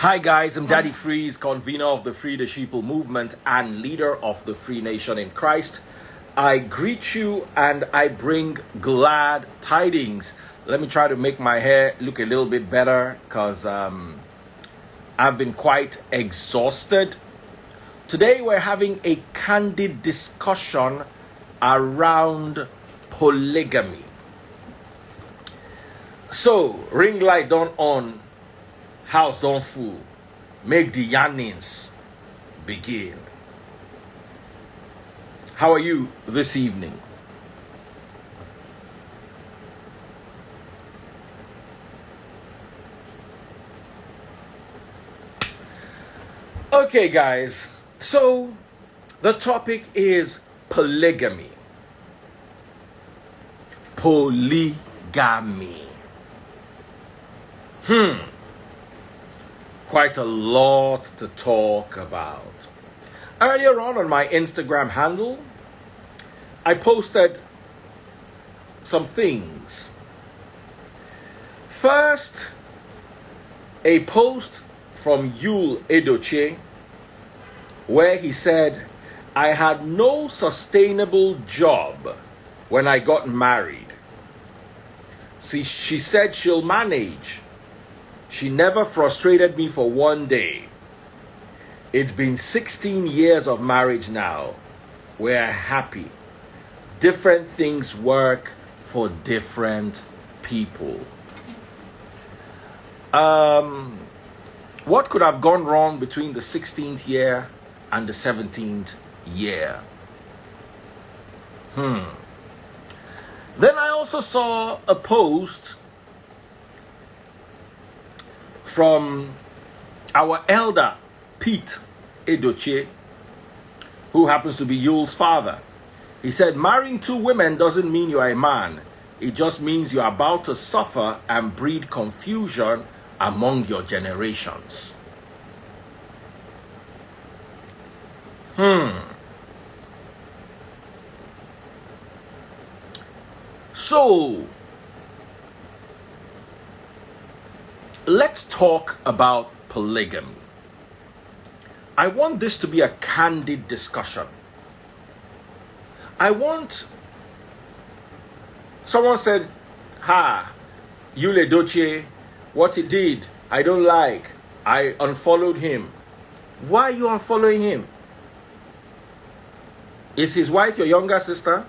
Hi guys, I'm Daddy Freeze, convener of the Free the Sheeple movement and leader of the Free Nation in Christ. I greet you and I bring glad tidings. Let me try to make my hair look a little bit better because I've been quite exhausted. Today we're having a candid discussion around polygamy. So, ring light don't on, house don't fool. Make the yarnings begin. How are you this evening? Okay, guys. So, the topic is polygamy. Polygamy. Quite a lot to talk about. Earlier on my Instagram handle, I posted some things. First, a post from Yul Edochie where he said, I had no sustainable job when I got married. See, she said she'll manage. She never frustrated me for one day. It's been 16 years of marriage now. We're happy. Different things work for different people. What could have gone wrong between the 16th year and the 17th year? Then I also saw a post from our elder, Pete Edochie, who happens to be Yul's father. He said, marrying two women doesn't mean you are a man. It just means you are about to suffer and breed confusion among your generations. So, let's talk about polygamy. I want this to be a candid discussion. Someone said, Yul Edochie, what he did, I don't like. I unfollowed him. Why are you unfollowing him? Is his wife your younger sister?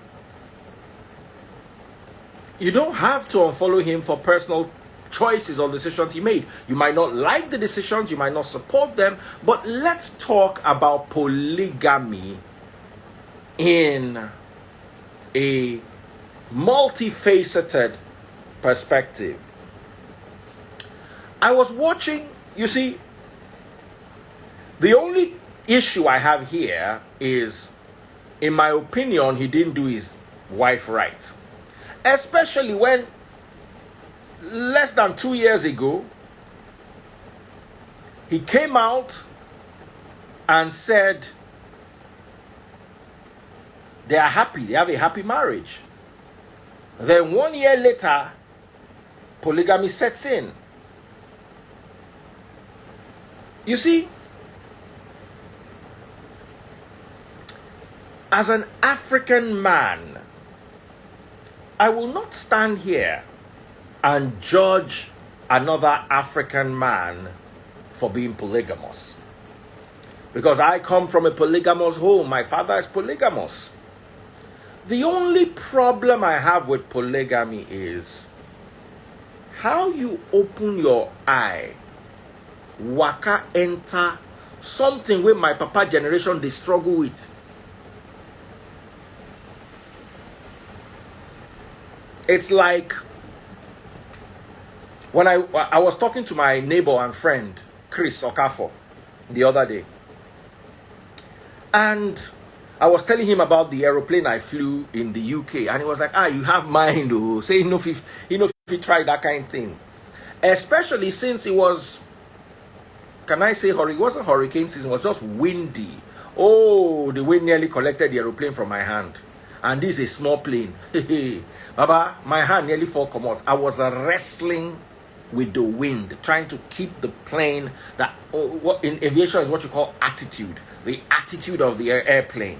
You don't have to unfollow him for personal choices or decisions he made. You might not like the decisions, you might not support them, but let's talk about polygamy in a multifaceted perspective. I was watching, you see, the only issue I have here is, in my opinion, he didn't do his wife right. Especially when less than 2 years ago, he came out and said they are happy, they have a happy marriage. Then 1 year later, polygamy sets in. You see, as an African man, I will not stand here and judge another African man for being polygamous. Because I come from a polygamous home. My father is polygamous. The only problem I have with polygamy is how you open your eye, waka enter something where my papa generation they struggle with. It's like when I was talking to my neighbor and friend, Chris Okafo, the other day. And I was telling him about the aeroplane I flew in the UK. And he was like, you have mind. Oh. Say, if you try that kind of thing. Especially since it was, can I say, it wasn't hurricane season, it was just windy. Oh, the wind nearly collected the aeroplane from my hand. And this is a small plane. Baba, my hand nearly fall come out. I was wrestling with the wind, trying to keep the plane. That what in aviation is what you call attitude, the attitude of the airplane.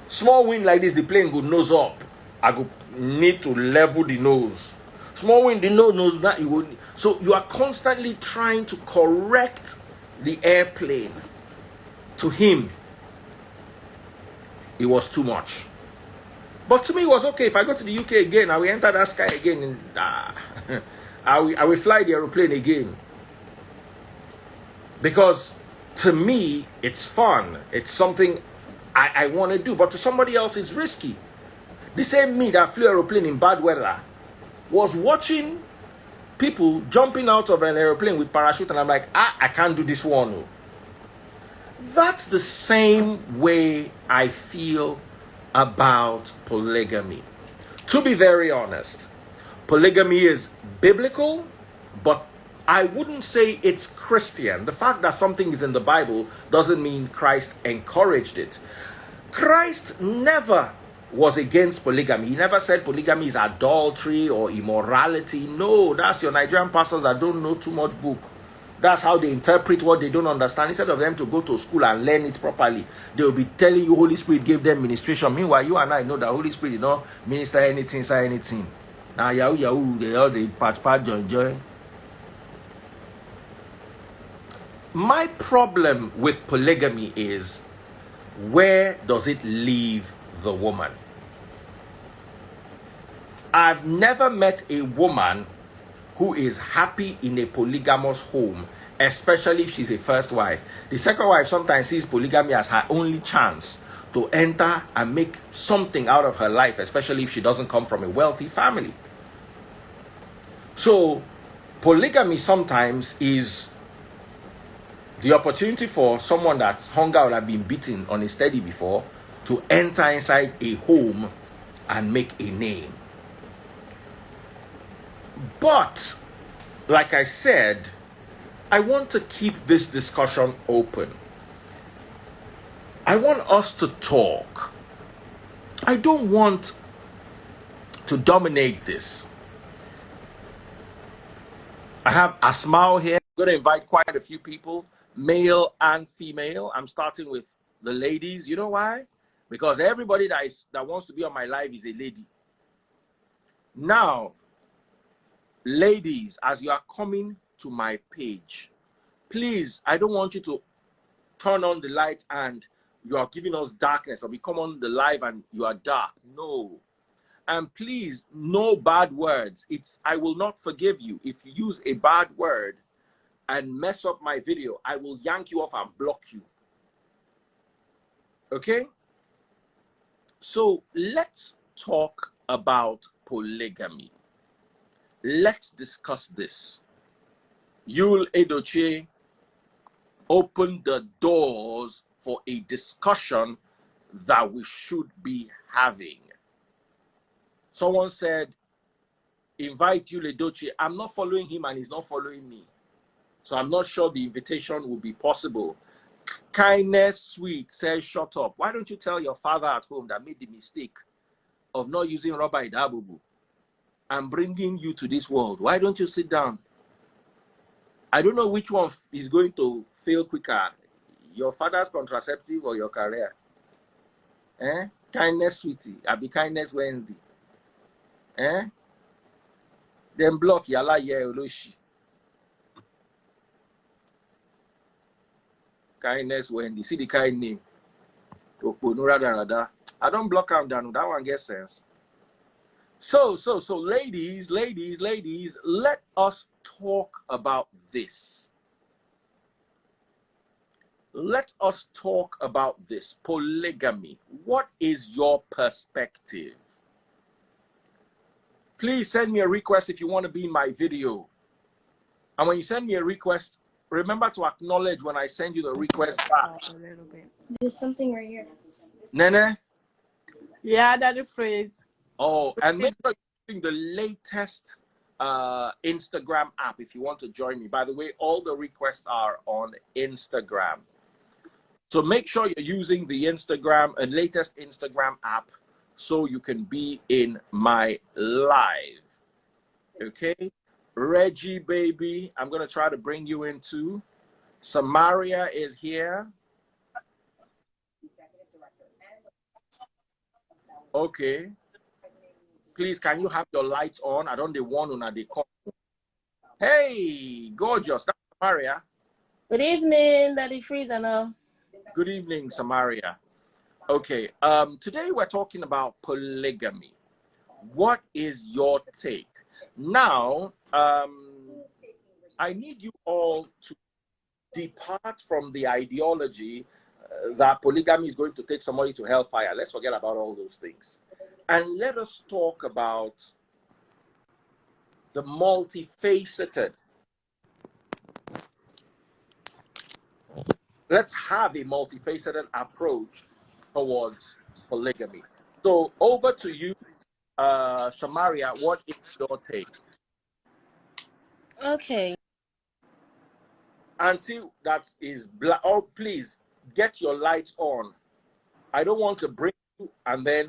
Small wind like this, the plane go nose up. I go need to level the nose. Small wind, the nose that you would. So you are constantly trying to correct the airplane. To him, it was too much. But to me, it was okay. If I go to the UK again, I will enter that sky again, and I will fly the aeroplane again. Because to me, it's fun. It's something I want to do. But to somebody else, it's risky. The same me that flew aeroplane in bad weather was watching people jumping out of an aeroplane with parachute, and I'm like, I can't do this one. That's the same way I feel about polygamy. To be very honest, polygamy is biblical, but I wouldn't say it's Christian. The fact that something is in the Bible doesn't mean Christ encouraged it. Christ never was against polygamy. He never said polygamy is adultery or immorality. No, that's your Nigerian pastors that don't know too much book. That's how they interpret what they don't understand. Instead of them to go to school and learn it properly, they will be telling you Holy Spirit gave them ministration. Meanwhile, you and I know that Holy Spirit did not minister anything, say anything. Now, yahoo, they all the part, join. My problem with polygamy is, where does it leave the woman? I've never met a woman who is happy in a polygamous home, especially if she's a first wife. The second wife sometimes sees polygamy as her only chance to enter and make something out of her life, especially if she doesn't come from a wealthy family. So, polygamy sometimes is the opportunity for someone that's hung out and been beaten on a steady before to enter inside a home and make a name. But, like I said, I want to keep this discussion open. I want us to talk. I don't want to dominate this. I have Asmao here. I'm going to invite quite a few people, male and female. I'm starting with the ladies. You know why? Because everybody that wants to be on my live is a lady. Now, ladies, as you are coming to my page, please, I don't want you to turn on the light and you are giving us darkness, or we come on the live and you are dark. No. And please, no bad words. I will not forgive you. If you use a bad word and mess up my video, I will yank you off and block you. Okay? So let's talk about polygamy. Let's discuss this. Yul Edochie opened the doors for a discussion that we should be having. Someone said, invite Yul Edochie. I'm not following him and he's not following me. So I'm not sure the invitation will be possible. Kindness Sweet says, shut up. Why don't you tell your father at home that made the mistake of not using rubber idabubu and bringing you to this world? Why don't you sit down? I don't know which one is going to fail quicker, your father's contraceptive or your career. Kindness Sweetie, I'll be Kindness Wednesday. Then block Yala Oloshi. Kindness Wendy. See the kind name. I don't block him down. That one gets sense. So, ladies, let us talk about this. Let us talk about this. Polygamy. What is your perspective? Please send me a request if you want to be in my video. And when you send me a request, remember to acknowledge when I send you the request back. A little bit. There's something right here. Nene? Yeah, that's the phrase. Oh, and make sure you're using the latest Instagram app if you want to join me. By the way, all the requests are on Instagram. So make sure you're using the latest Instagram app so you can be in my live. Okay? Reggie, baby, I'm going to try to bring you in too. Samaria is here. Okay. Please, can you have your lights on? I don't want to the call. Hey, gorgeous. That's Samaria. Good evening, Daddy Freeze and all. Good evening, Samaria. Okay. Today we're talking about polygamy. What is your take? Now, I need you all to depart from the ideology that polygamy is going to take somebody to hellfire. Let's forget about all those things. And let us talk about the multifaceted. Let's have a multifaceted approach towards polygamy. So over to you, Samaria. What is your take? Okay. Until that is black. Oh, please get your lights on. I don't want to bring you and then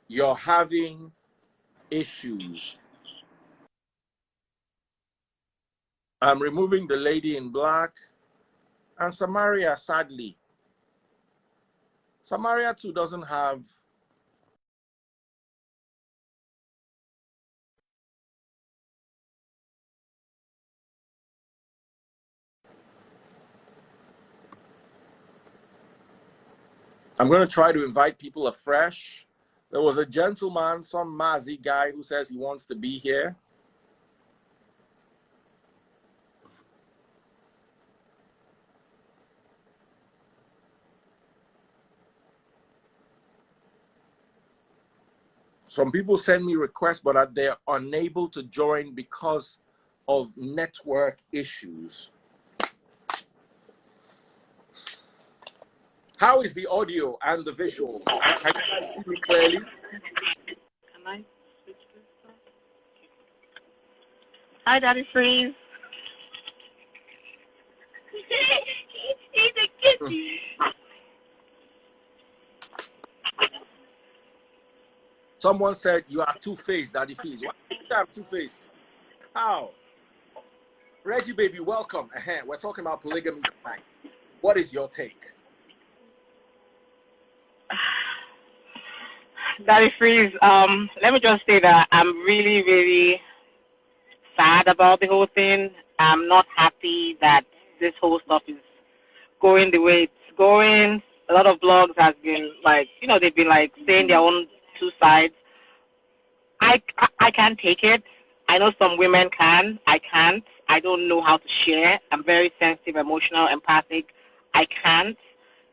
you're having issues. I'm removing the lady in black and Samaria, sadly. Samaria too doesn't have. I'm going to try to invite people afresh. There was a gentleman, some Mazi guy, who says he wants to be here. Some people send me requests, but they're unable to join because of network issues. How is the audio and the visual? Can you guys see me clearly? Can I switch this up? Hi, Daddy Freeze. He's a kitty. Someone said you are two-faced, Daddy Freeze. Why do you think I'm two-faced? How? Reggie, baby, welcome. We're talking about polygamy tonight. What is your take? Daddy Freeze, let me just say that I'm really, really sad about the whole thing. I'm not happy that this whole stuff is going the way it's going. A lot of blogs has been like, they've been like saying their own two sides. I can't take it. I know some women can. I can't. I don't know how to share. I'm very sensitive, emotional, empathic. I can't.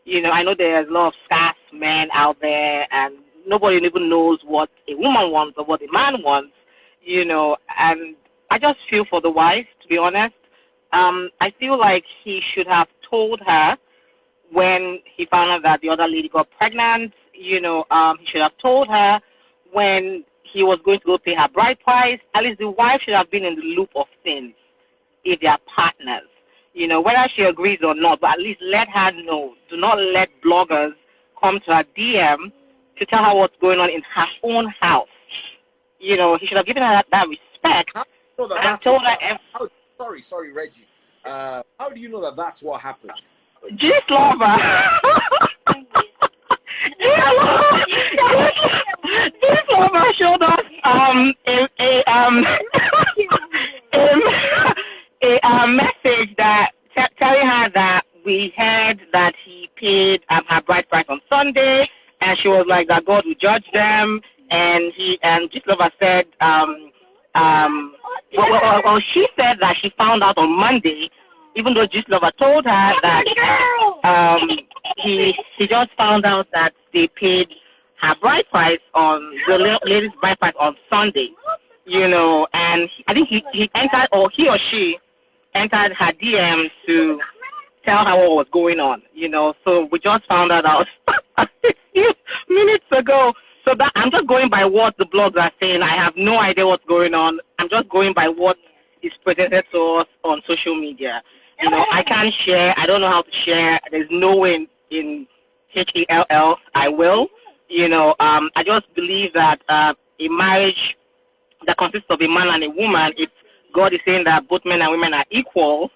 I know there's a lot of scarce men out there, and nobody even knows what a woman wants or what a man wants, and I just feel for the wife, to be honest. I feel like he should have told her when he found out that the other lady got pregnant. He should have told her when he was going to go pay her bride price. At least the wife should have been in the loop of things if they are partners. Whether she agrees or not, but at least let her know. Do not let bloggers come to her DM to tell her what's going on in her own house. He should have given her that respect and told her. Sorry, Reggie. How do you know that that's what happened? Just lover. This lover showed us a message that telling her that we heard that he paid her bride price on Sunday, and she was like that God will judge them, and just lover said she said that she found out on Monday, even though just lover told her that he just found out that they paid her bride price on the lady's bride price on Sunday, and I think he entered, or he or she entered her DMs to tell her what was going on, so we just found that out a few minutes ago. So that I'm just going by what the blogs are saying. I have no idea what's going on. I'm just going by what is presented to us on social media. I can't share. I don't know how to share. There's no way in HELL I will. I just believe that a marriage that consists of a man and a woman, it's God is saying that both men and women are equal,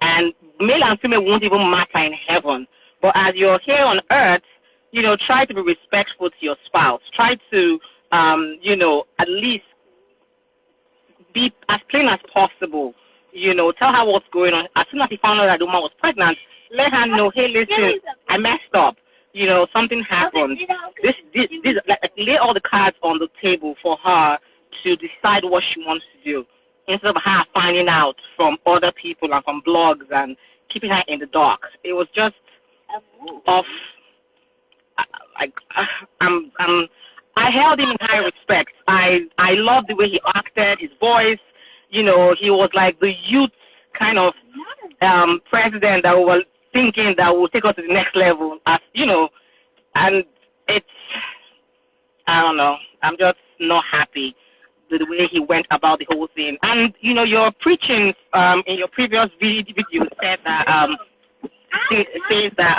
and male and female won't even matter in heaven. But as you're here on earth, try to be respectful to your spouse. Try to, at least be as plain as possible. Tell her what's going on. As soon as he found out that the woman was pregnant, let her know, hey, listen, I messed up. Something happened. This, like, lay all the cards on the table for her to decide what she wants to do, instead of her finding out from other people and from blogs and keeping her in the dark. It was just off. I held him in high respect. I loved the way he acted, his voice. He was like the youth kind of president that we were thinking that will take us to the next level. And it's, I don't know. I'm just not happy with the way he went about the whole thing. And your preaching in your previous video said that says that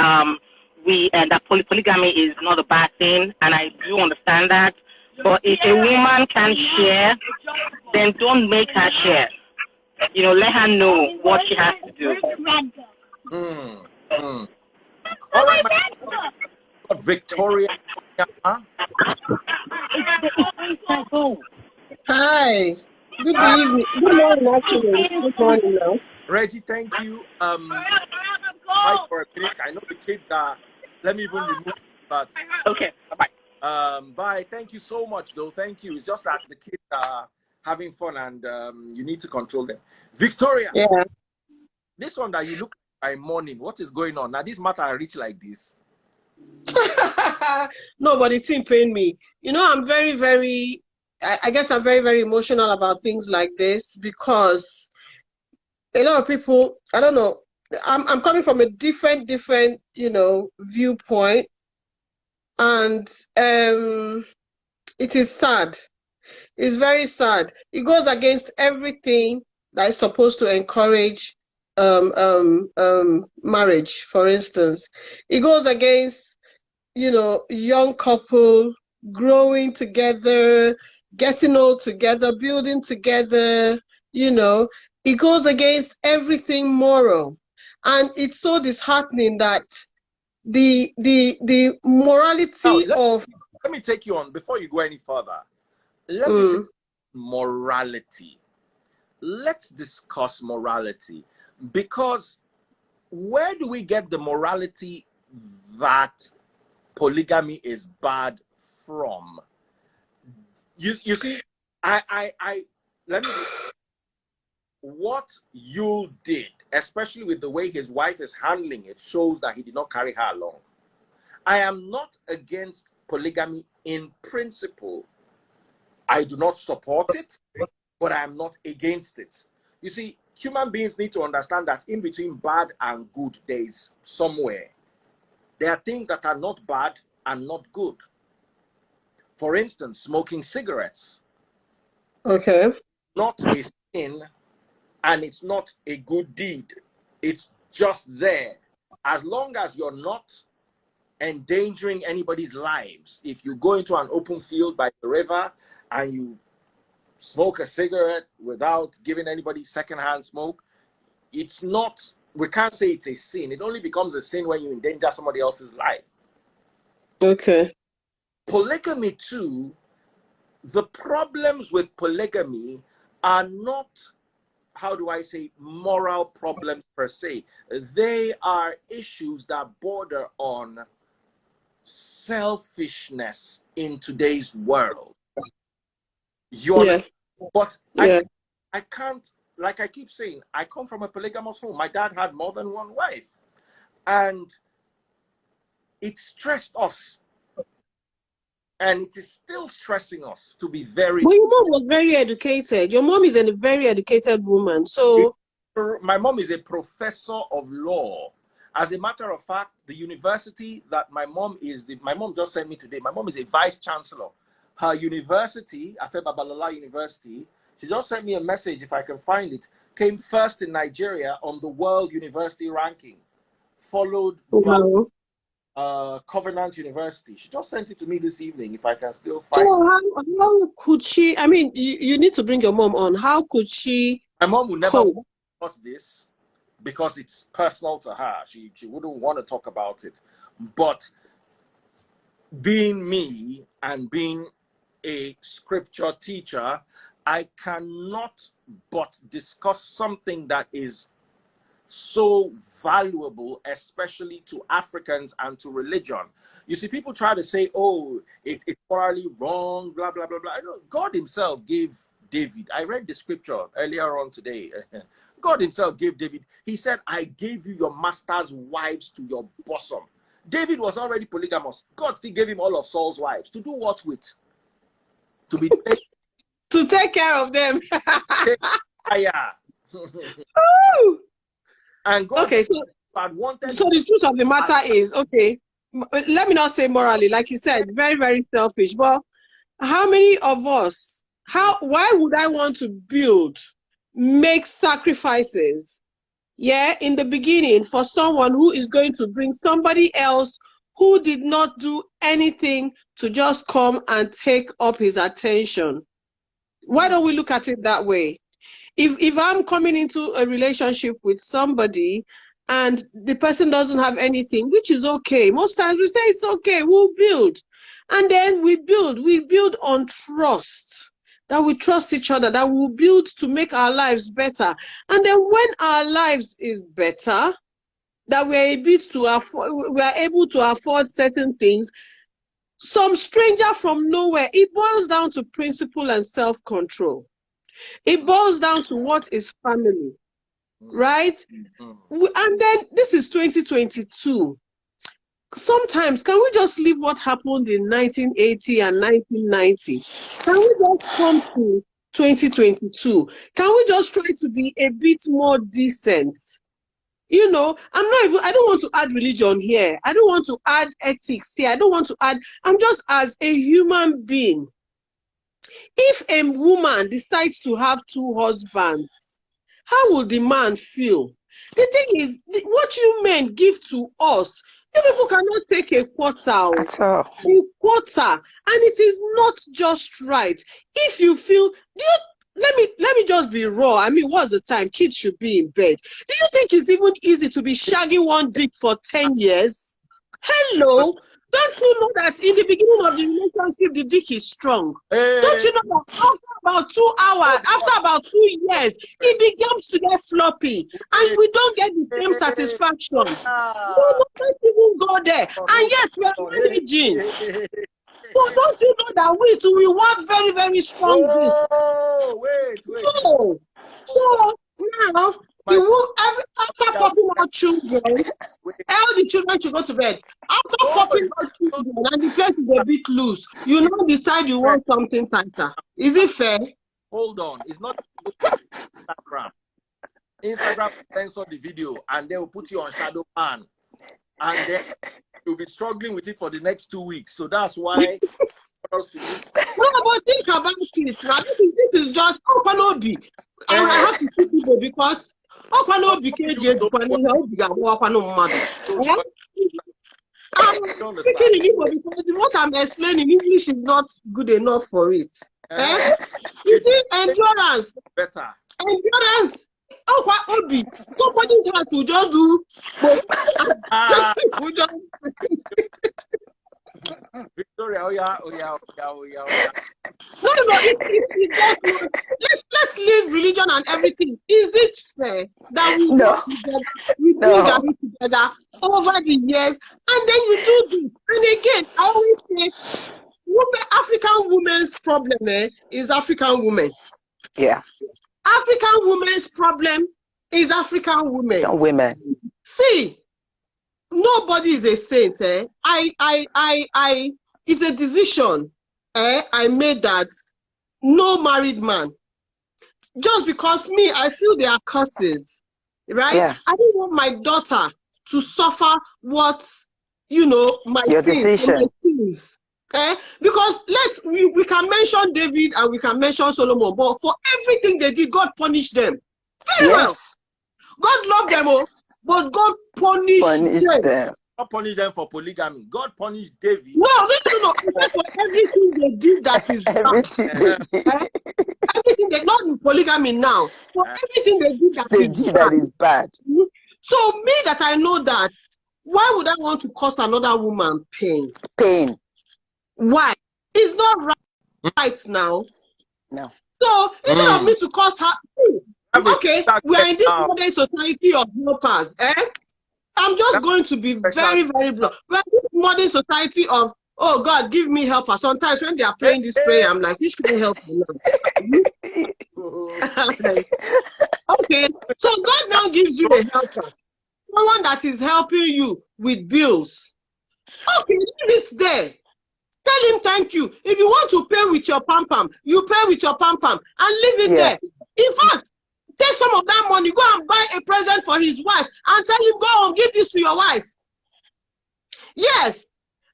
that polygamy is not a bad thing, and I do understand that. But if a woman can share, then don't make her share. Let her know what she has to do. All right, Victoria. Hi. Good evening. Good morning, actually. Good morning now. Reggie, thank you. Bye for a minute. I know the kids are. Let me even remove that. Okay. Bye. Bye. Thank you so much, though. Thank you. It's just that the kids are having fun, and you need to control them. Victoria. Yeah. This one that you look by morning. What is going on now? This matter are rich like this. No, but it didn't pain me. I'm very, very. I guess I'm very, very emotional about things like this because a lot of people. I don't know. I'm coming from a different, viewpoint, and it is sad. It's very sad. It goes against everything that is supposed to encourage marriage, for instance. It goes against, young couple growing together, getting old together, building together, It goes against everything moral. And it's so disheartening that the morality let me take you on before you go any further. Let me take morality. Let's discuss morality, because where do we get the morality that polygamy is bad from? You see, let me. What Yul did, especially with the way his wife is handling it, shows that he did not carry her along. I am not against polygamy in principle. I do not support it, but I am not against it. You see, human beings need to understand that in between bad and good, there is somewhere. There are things that are not bad and not good. For instance, smoking cigarettes. Okay. Not a sin, and it's not a good deed. It's just there. As long as you're not endangering anybody's lives. If you go into an open field by the river and you smoke a cigarette without giving anybody secondhand smoke, it's not, we can't say it's a sin. It only becomes a sin when you endanger somebody else's life. Okay. Polygamy too, the problems with polygamy are not, how do I say, moral problems per se. They are issues that border on selfishness in today's world. You understand? But I can't, like I keep saying, I come from a polygamous home. My dad had more than one wife. And it stressed us. And it is still stressing us to be very... But your mom was very educated. Your mom is a very educated woman. So... My mom is a professor of law. As a matter of fact, the university that my mom is... my mom just sent me today. My mom is a vice chancellor. Her university, Afe Babalola University, she just sent me a message, if I can find it, came first in Nigeria on the World University ranking, followed by Covenant University. She just sent it to me this evening, if I can still find it. So how could she, I mean, you need to bring your mom on. How could she My mom would never Cool. discuss this because it's personal to her. She wouldn't want to talk about it. But being me and being a scripture teacher, I cannot but discuss something that is so valuable, especially to Africans and to religion. You see, people try to say, oh, it's morally wrong, blah, blah, blah, blah. God himself gave David, I read the scripture earlier on today. God himself gave David, he said, I gave you your master's wives to your bosom. David was already polygamous. God still gave him all of Saul's wives. To do what with? To be To take care of them. fire. And God Okay, so had wanted. So the truth of the matter is, okay, let me not say morally, like you said, very, very selfish. But how many of us, why would I want to make sacrifices, yeah, in the beginning for someone who is going to bring somebody else who did not do anything to just come and take up his attention? Why don't we look at it that way? If I'm coming into a relationship with somebody and the person doesn't have anything, which is okay. Most times we say it's okay, we'll build. And then we build on trust, that we trust each other, that we'll build to make our lives better. And then when our lives is better, that we're able to afford certain things, some stranger from nowhere, it boils down to principle and self-control. It boils down to what is family, right? And then this is 2022. Sometimes, can we just leave what happened in 1980 and 1990? Can we just come to 2022? Can we just try to be a bit more decent? You know, I don't want to add religion here. I don't want to add ethics here. I don't want to add, I'm just as a human being. If a woman decides to have 2 husbands, how will the man feel? The thing is, what you men give to us, you people cannot take a quarter. At all. A quarter, and it is not just right. If you feel, let me just be raw. I mean, what's the time? Kids should be in bed. Do you think it's even easy to be shagging one dick for 10 years? Hello? Don't you know that in the beginning of the relationship, the dick is strong? Don't you know that after about 2 hours, after about 2 years, it begins to get floppy, and we don't get the same satisfaction? No, don't even go there. And yes, we are managing. So don't you know that we too, we want very, very strong dick? Oh, wait. No. So now, after popping out children, all the children should go to bed. After popping out children and the place is a bit loose, you now decide you want something tighter. Is it fair? Hold on. It's not Instagram. Instagram censor the video and they will put you on shadow ban. And then you'll be struggling with it for the next 2 weeks. So that's why. No, but think about this. Now, this is just Opanobi. And I have to see people because Opanobi KJ I'm speaking in Igbo because what I'm explaining, English is not good enough for it. You see, endurance. Better. Endurance. Obi. Somebody has to just do. Victoria, oh yeah. No, it's just, let's leave religion and everything. Is it fair that we work together, we build our together over the years, and then you do this? And again, I always say, African women's problem is African women. Yeah. African women's problem is African women. Women. See, nobody is a saint. It's a decision I made that no married man. Just because me, I feel they are curses, right? Yeah. I don't want my daughter to suffer what, my your sins, decision. my sins. Because we can mention David and we can mention Solomon, but for everything they did, God punished them. Very well. God loved them, but God punished them. God punished them for polygamy. God punished David. No. For everything they did that is everything they did. everything they not in polygamy now. For everything they do that is bad. So me that I know that, why would I want to cause another woman pain? Pain. Why? It's not right now. No. So instead of me to cause her, okay, we are in this modern society of helpers. I'm just going to be very, very blunt. We're in this modern society of, oh God, give me helper. Sometimes when they are praying this prayer, I'm like, which can help me now? Okay, so God now gives you a helper. Someone that is helping you with bills. Okay, leave it there. Tell him thank you. If you want to pay with your pam-pam, you pay with your pam-pam and leave it there. In fact, take some of that money, go and buy a present for his wife and tell him, go and give this to your wife. Yes,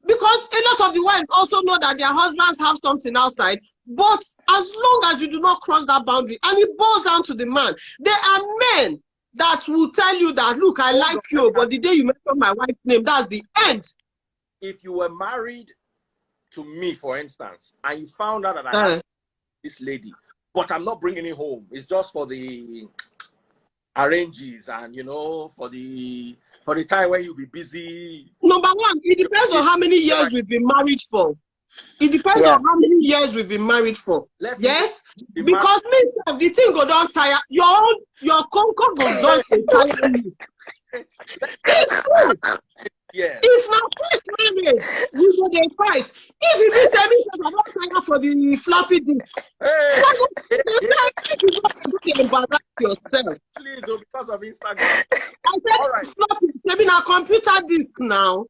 because a lot of the wives also know that their husbands have something outside, but as long as you do not cross that boundary, and it boils down to the man. There are men that will tell you that, look, I like you, but the day you mention my wife's name, that's the end. If you were married to me, for instance, and you found out that I have this lady, but I'm not bringing it home. It's just for the arranges and, you know, for the time when you'll be busy. Number one, it depends on how many years we've been married for. It depends on how many years we've been married for. Yes? Because me, the thing go down tire, your conco goes down tire me. It's true. Yes. If not first marriage, you go dey fight. If you be telling me that I don't sign up for the floppy disk, you embarrass yourself. Please, because of Instagram. I said floppy, I mean a computer disk now.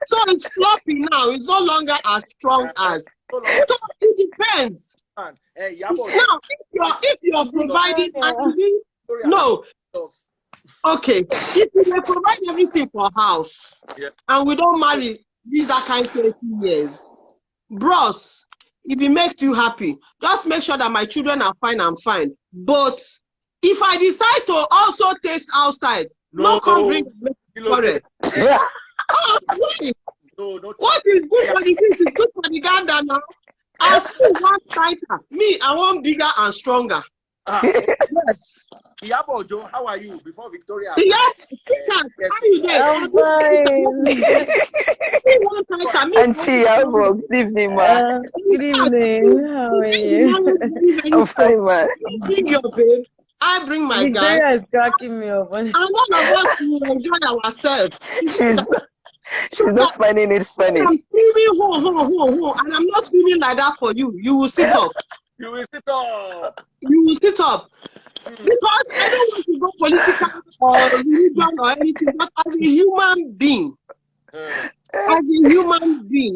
So it's floppy now. It's no longer as strong as. So it depends. Now, if you're providing, no. Okay, if we provide everything for house and we don't marry these that kind of 30 years, bros, if it makes you happy, just make sure that my children are fine, I'm fine. But if I decide to also taste outside, no come bring correct. What is good for the fish is good for the gander now. I still want tighter. Me, I want bigger and stronger. Yes. IYABO Ojo, how are you? Before Victoria. Yes, how are you there? I'm fine. Auntie IYABO, good evening, ma. Good evening. How are you? I'm fine, ma. Bring your babe. I bring my guy. Victoria is cracking me up. And none of us will enjoy ourselves. She's not finding it funny. I'm screaming ho, and I'm not screaming like that for you. You will sit up. You will sit up. You will sit up. Because I don't want to go political or religion or anything, but as a human being,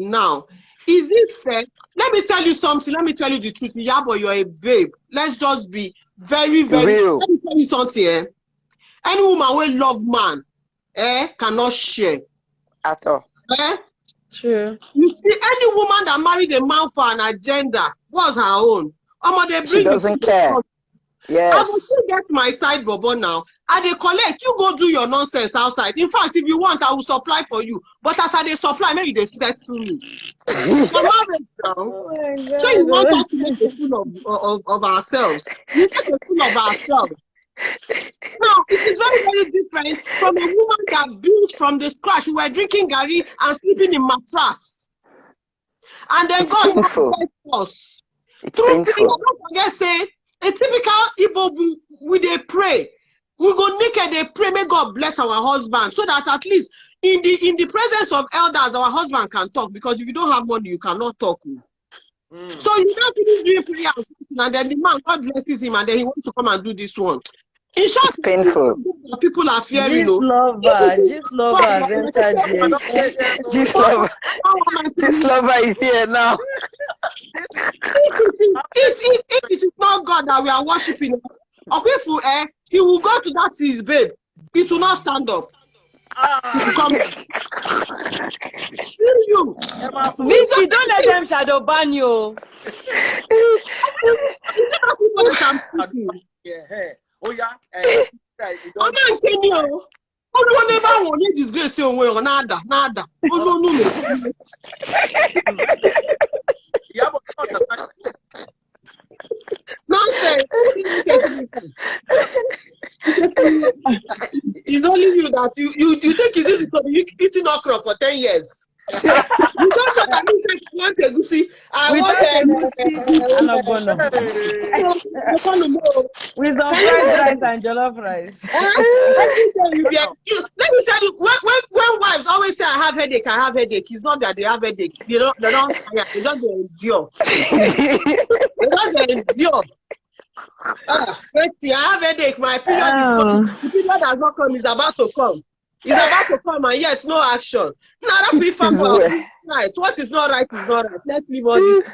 now, is it fair? Let me tell you something. Let me tell you the truth. IYABO, you're a babe. Let's just be very, very real. Let me tell you something. Any woman will love man, cannot share. At all. True. You see, any woman that married a man for an agenda was her own. She doesn't care. Yes. I will still get my side bobo now. And they collect. You go do your nonsense outside. In fact, if you want, I will supply for you. But as I supply, maybe they set to me. Oh my God. So you want us to make a fool of ourselves. You make a fool of ourselves. Now, it is very, very different from a woman that built from the scratch. We were drinking gari and sleeping in mattress. And then it's God painful. us. It's painful. Don't forget, say, a typical Igbo, we they pray. We go naked, they pray, may God bless our husband. So that at least in the presence of elders, our husband can talk. Because if you don't have money, you cannot talk. So you can't finish doing prayer and then the man, God blesses him, and then he wants to come and do this one. In short, it's painful. People are fearing. Just lover has entered here. Just lover is here now. If it is not God that we are worshiping, he will go to that his babe. It will not stand up. Vicky, don't let them shadow ban you. Oh yeah. Never want to disgrace your way or nada. Oh no. You don't know that means I want a goosey. I want Without a with some fried rice and jollof rice. Let me tell you, when wives always say I have headache, it's not that they have headache. They don't tire. They just endure. They just endure. I have headache. My period is coming. The period has not come. It's about to come. It's about to come, and yet no action. Now that prefer right. What is not right is not right. Let's leave all this.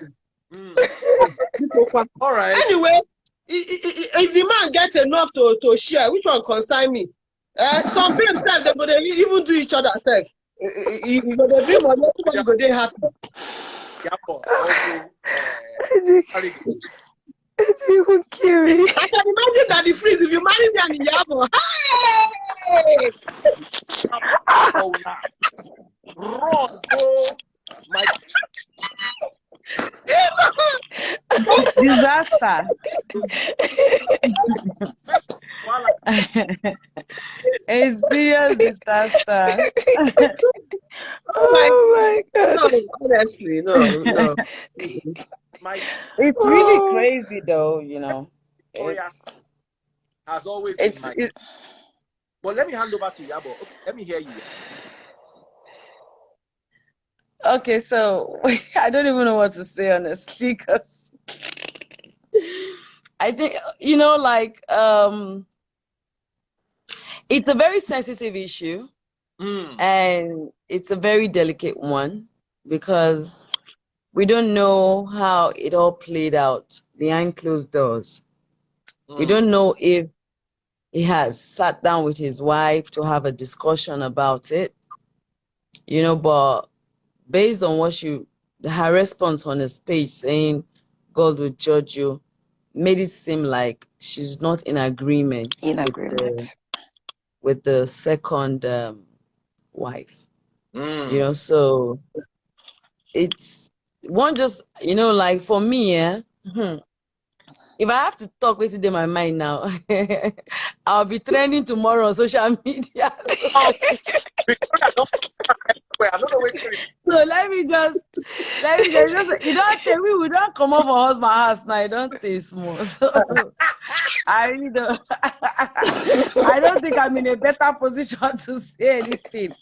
All right. Anyway, if the man gets enough to share, which one concern me? Some people say they're going to even do each other sex. You go to bring money, everybody go there happy. Yabo, It's even kidding. I can imagine that the freeze if you marry me and Yabo. Hey! oh, wrong, bro. My Disaster. A serious disaster. Oh my God. No, honestly, no. It's really crazy, though, you know. Has always been my. But let me hand over to Yabo. Okay, let me hear you. Okay, so I don't even know what to say, honestly, because I think, you know, like, it's a very sensitive issue, and it's a very delicate one, because we don't know how it all played out behind closed doors. We don't know if he has sat down with his wife to have a discussion about it, you know, but based on what her response on his page saying God will judge you, made it seem like she's not in agreement with the second wife. You know, so it's one just, you know, like for me, if I have to talk what's in my mind now, I'll be trending tomorrow on social media. So let me just you don't tell me we don't come over husband house now, you don't taste more. So I really don't I don't think I'm in a better position to say anything.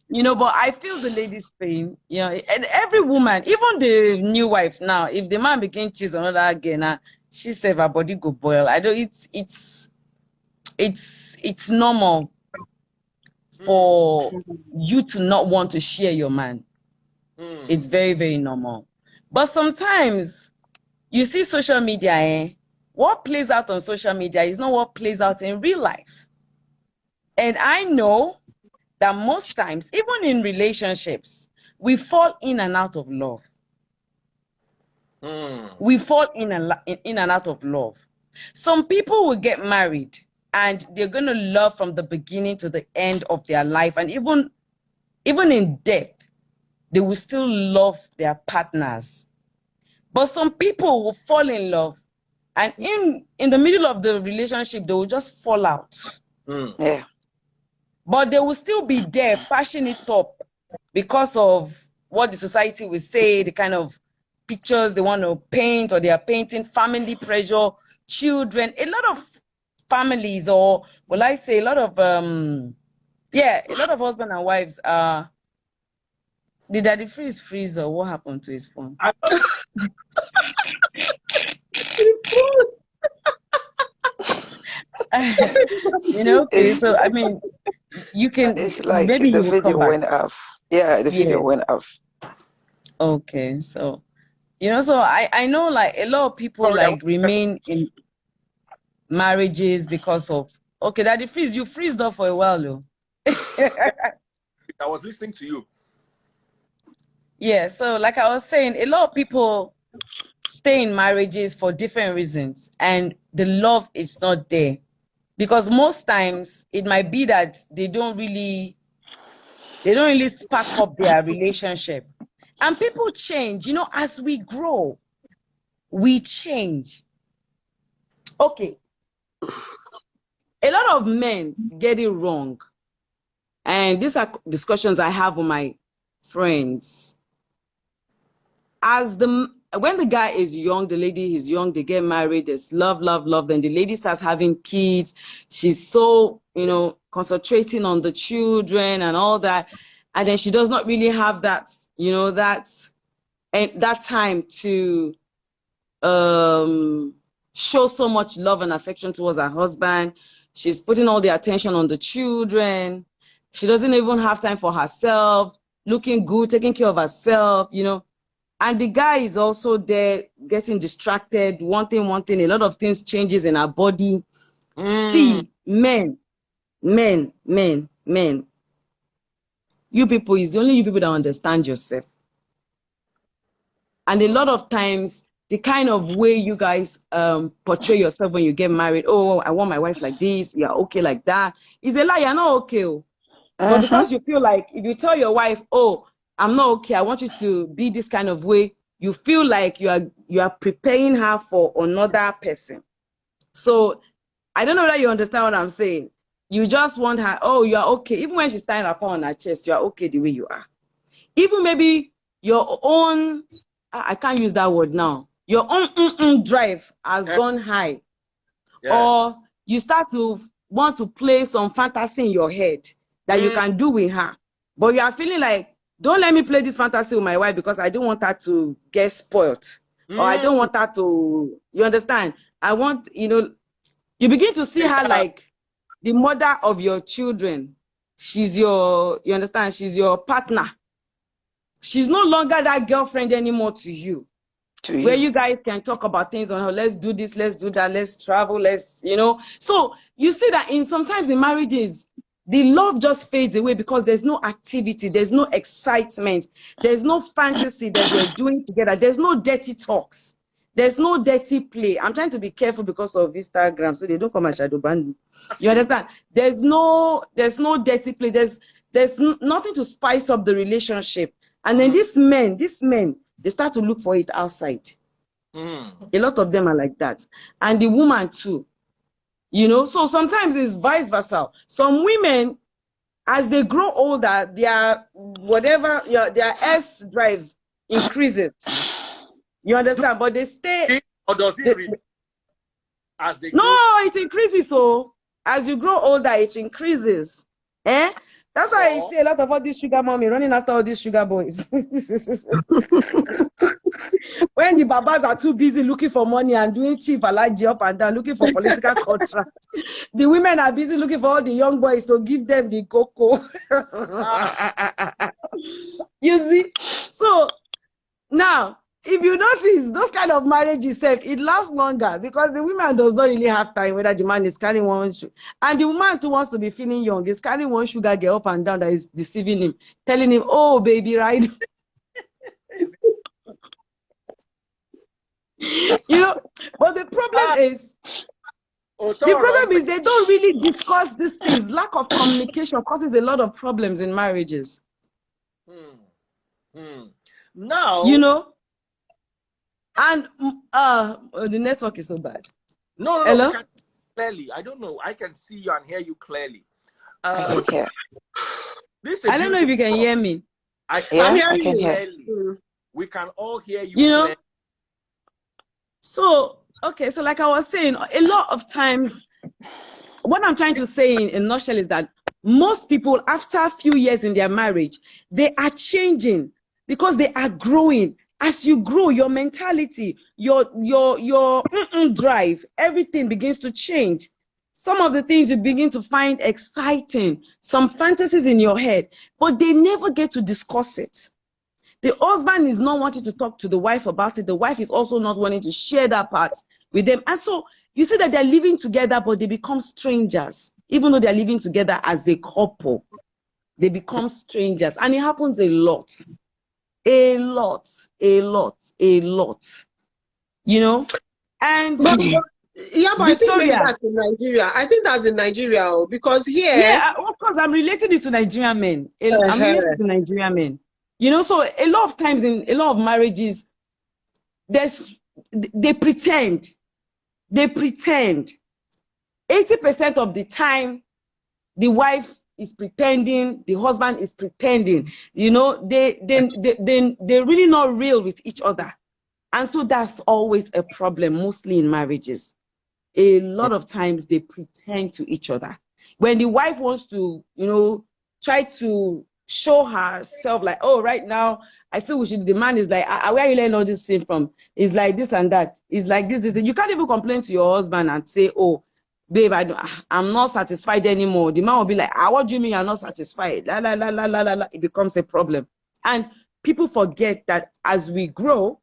You know, but I feel the lady's pain, you know, and every woman, even the new wife now, if the man begin cheat on another again, she said her body go boil. I don't it's normal for you to not want to share your man. It's very, very normal. But sometimes you see social media, what plays out on social media is not what plays out in real life. And I know that most times, even in relationships, we fall in and out of love. We fall in and out of love. Some people will get married and they're going to love from the beginning to the end of their life. And even in death, they will still love their partners. But some people will fall in love and in the middle of the relationship, they will just fall out. Yeah. But they will still be there, passing it up because of what the society will say, the kind of pictures they want to paint, or they are painting, family pressure, children. A lot of families, or will I say a lot of a lot of husband and wives are. Did Daddy freeze or what happened to his phone? You know, okay, so I mean, you can. It's like maybe the you will video come back. went off. Yeah, the video went off. Okay, so you know, so I know like a lot of people remain in marriages because of Daddy freeze. You freezed up for a while, though. I was listening to you. Yeah, so like I was saying, a lot of people stay in marriages for different reasons, and the love is not there. Because most times it might be that they don't really spark up their relationship. And people change, you know, as we grow, we change. Okay. A lot of men get it wrong. And these are discussions I have with my friends. When the guy is young, the lady is young, they get married, there's love, love, love. Then the lady starts having kids. She's so, concentrating on the children and all that. And then she does not really have that, that time to show so much love and affection towards her husband. She's putting all the attention on the children. She doesn't even have time for herself, looking good, taking care of herself, And the guy is also there getting distracted, wanting. A lot of things changes in her body. See, men. You people, it's only you people that understand yourself. And a lot of times, the kind of way you guys portray yourself when you get married, oh, I want my wife like this, you're okay like that, is a lie. You're not okay. But because you feel like, if you tell your wife, oh, I'm not okay, I want you to be this kind of way, you feel like you are preparing her for another person. So I don't know whether you understand what I'm saying. You just want her, oh, you're okay. Even when she's tying her paw on her chest, you're okay the way you are. Even maybe your own, I can't use that word now, your own drive has gone high. Yes. Or you start to want to play some fantasy in your head that you can do with her. But you are feeling like, don't let me play this fantasy with my wife because I don't want her to get spoiled. Or I don't want her to, you understand? I want, you begin to see her like the mother of your children. She's you understand? She's your partner. She's no longer that girlfriend anymore to you. Where you guys can talk about things on her, let's do this, let's do that, let's travel, So you see that sometimes in marriages, the love just fades away because there's no activity, there's no excitement, there's no fantasy that you're doing together, there's no dirty talks, there's no dirty play. I'm trying to be careful because of Instagram, so they don't come and shadow ban me. You understand? There's no dirty play, there's nothing to spice up the relationship. And then these men, they start to look for it outside. A lot of them are like that. And the woman too. So sometimes it's vice versa. Some women, as they grow older, their S drive increases. You understand? But they stay. Or does it as they grow? No, it increases. So as you grow older, it increases. That's why I see a lot of all these sugar mommy running after all these sugar boys. When the babas are too busy looking for money and doing cheap alaji up and down, looking for political contracts, the women are busy looking for all the young boys to give them the cocoa. You see? So now, if you notice, those kind of marriages, it lasts longer because the woman does not really have time, whether the man is carrying one sugar. And the woman too wants to be feeling young, is carrying one sugar girl up and down that is deceiving him, telling him, oh, baby, right? But the problem is, they don't really discuss these things. Lack of communication causes a lot of problems in marriages. Now, and the network is so bad. No, hello? Clearly. I don't know. I can see you and hear you clearly. I can hear. I don't know if you can hear me. I can hear you clearly. We can all hear you clearly. So, okay, so like I was saying, a lot of times, what I'm trying to say in a nutshell is that most people, after a few years in their marriage, they are changing because they are growing. As you grow, your mentality, your drive, everything begins to change. Some of the things you begin to find exciting, some fantasies in your head, but they never get to discuss it. The husband is not wanting to talk to the wife about it. The wife is also not wanting to share that part with them. And so you see that they're living together, but they become strangers. Even though they're living together as a couple, they become strangers. And it happens a lot. A lot. And but I think maybe that's in Nigeria. I think that's in Nigeria because here. Yeah, of course, I'm relating it to Nigerian men. I'm relating to Nigerian men. So a lot of times in a lot of marriages, they pretend. 80% of the time, the wife is pretending, the husband is pretending. You know, they're really not real with each other. And so that's always a problem, mostly in marriages. A lot of times they pretend to each other. When the wife wants to, you know, try to show herself like, oh, right now, I feel we should, the man is like, where are you learning all this thing from? It's like this and that. It's like this. You can't even complain to your husband and say, oh, babe, I'm not satisfied anymore. The man will be like, what do you mean you're not satisfied? La, la, la, la, la, la, la. It becomes a problem. And people forget that as we grow,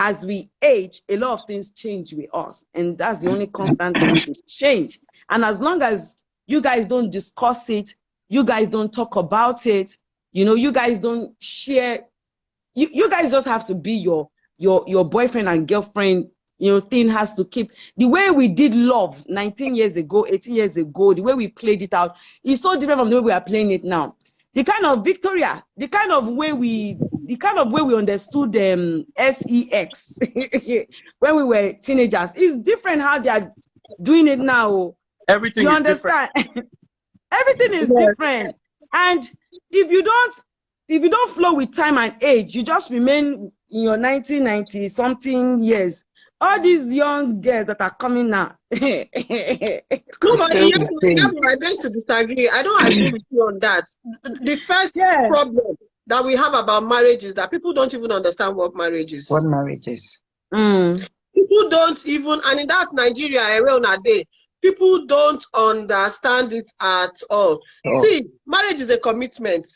as we age, a lot of things change with us. And that's the only constant thing, which is change. And as long as you guys don't discuss it, you guys don't talk about it, you know, you guys don't share, you guys just have to be your boyfriend and girlfriend, you know, thing has to keep. The way we did love 19 years ago, 18 years ago, the way we played it out is so different from the way we are playing it now. The kind of Victoria, the kind of way we understood sex when we were teenagers is different how they are doing it now. Everything you is understand? different. Everything is different. And if you don't flow with time and age, you just remain in your 1990 something years. All these young girls that are coming now. No, but I beg to disagree. I don't agree with you on that. The first problem that we have about marriage is that people don't even understand what marriage is. What marriage is. People don't even, and in that Nigeria, people don't understand it at all. Oh. See, marriage is a commitment.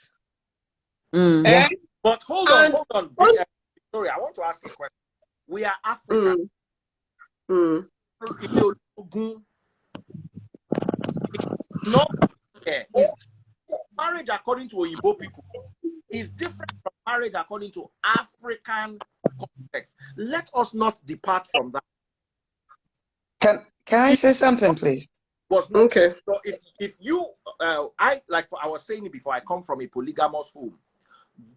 Yeah. But hold on. Victoria, I want to ask a question. We are African. Marriage according to Igbo people is different from marriage according to African context. Let us not depart from that. Can I say something, please? Okay. So if you, I was saying it before, I come from a polygamous home.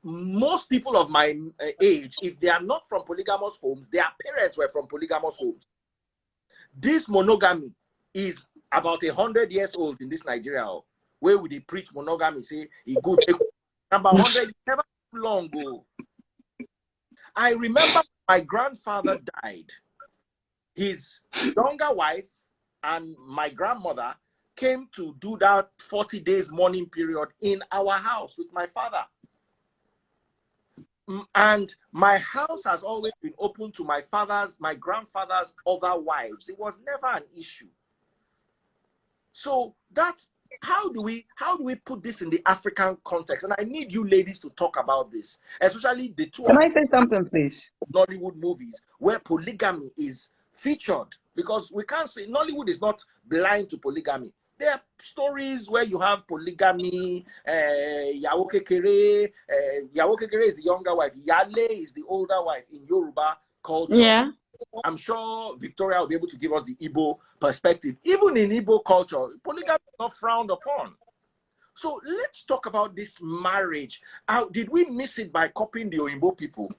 Most people of my age, if they are not from polygamous homes, their parents were from polygamous homes. This monogamy is about 100 years old in this Nigeria, where we preach monogamy, say it good. Number 100 is never too long ago. I remember my grandfather died. His younger wife and my grandmother came to do that 40 days mourning period in our house with my father. And my house has always been open to my grandfather's other wives. It was never an issue. So that's how do we put this in the African context? And I need you ladies to talk about this, especially the two. Can I say something, please? Nollywood movies where polygamy is featured, because we can't say Nollywood is not blind to polygamy. There are stories where you have polygamy. Yawo Kekere is the younger wife. Yale is the older wife in Yoruba culture. Yeah. I'm sure Victoria will be able to give us the Igbo perspective. Even in Igbo culture, polygamy is not frowned upon. So let's talk about this marriage. How did we miss it by copying the Oyinbo people?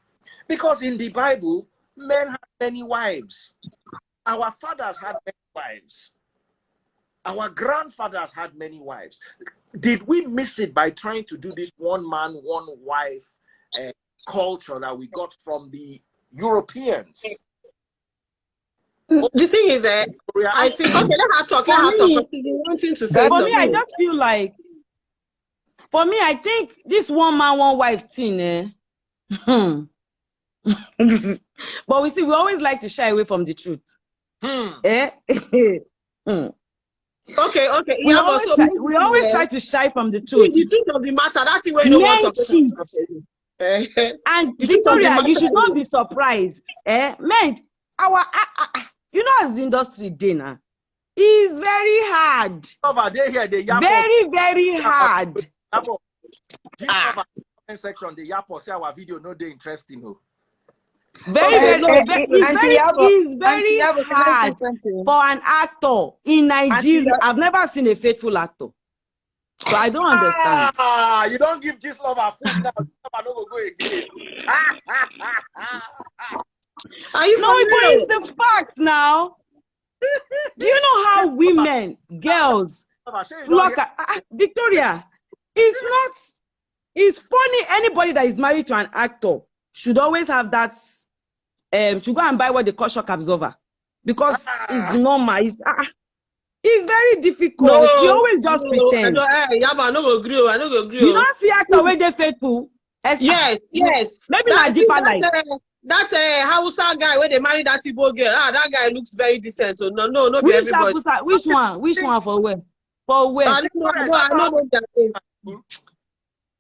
Because in the Bible, men had many wives. Our fathers had many wives. Our grandfathers had many wives. Did we miss it by trying to do this one man, one wife culture that we got from the Europeans? The thing is that I think, okay, let her talk. Wanting to say for me, I just feel like, for me, I think this one man, one wife thing, but we always like to shy away from the truth. Okay. We always try to shy from the truth. The truth of the matter, that's the way you don't want to cheat. And Victoria, you should not be surprised. Men, you know, as the industry dinner is very hard. Very, very hard. Section the Yapo say our video no dey interesting. It's very hard for an actor in Nigeria. I've never seen a faithful actor, so I don't understand. You don't give this lover food now. I don't go again. No, but it's the fact now. Do you know how women, girls Victoria, it's funny. Anybody that is married to an actor should always have that, to go and buy what they call shock absorber. Because it's normal. It's very difficult. No, You always just pretend. I no agree. I no agree. You don't see actor where they faithful. Yes. Maybe not deeper life. That Hausa guy where they marry that Igbo girl. That guy looks very decent. So no, be Which everybody. Which one? Which one for where? For where? I don't know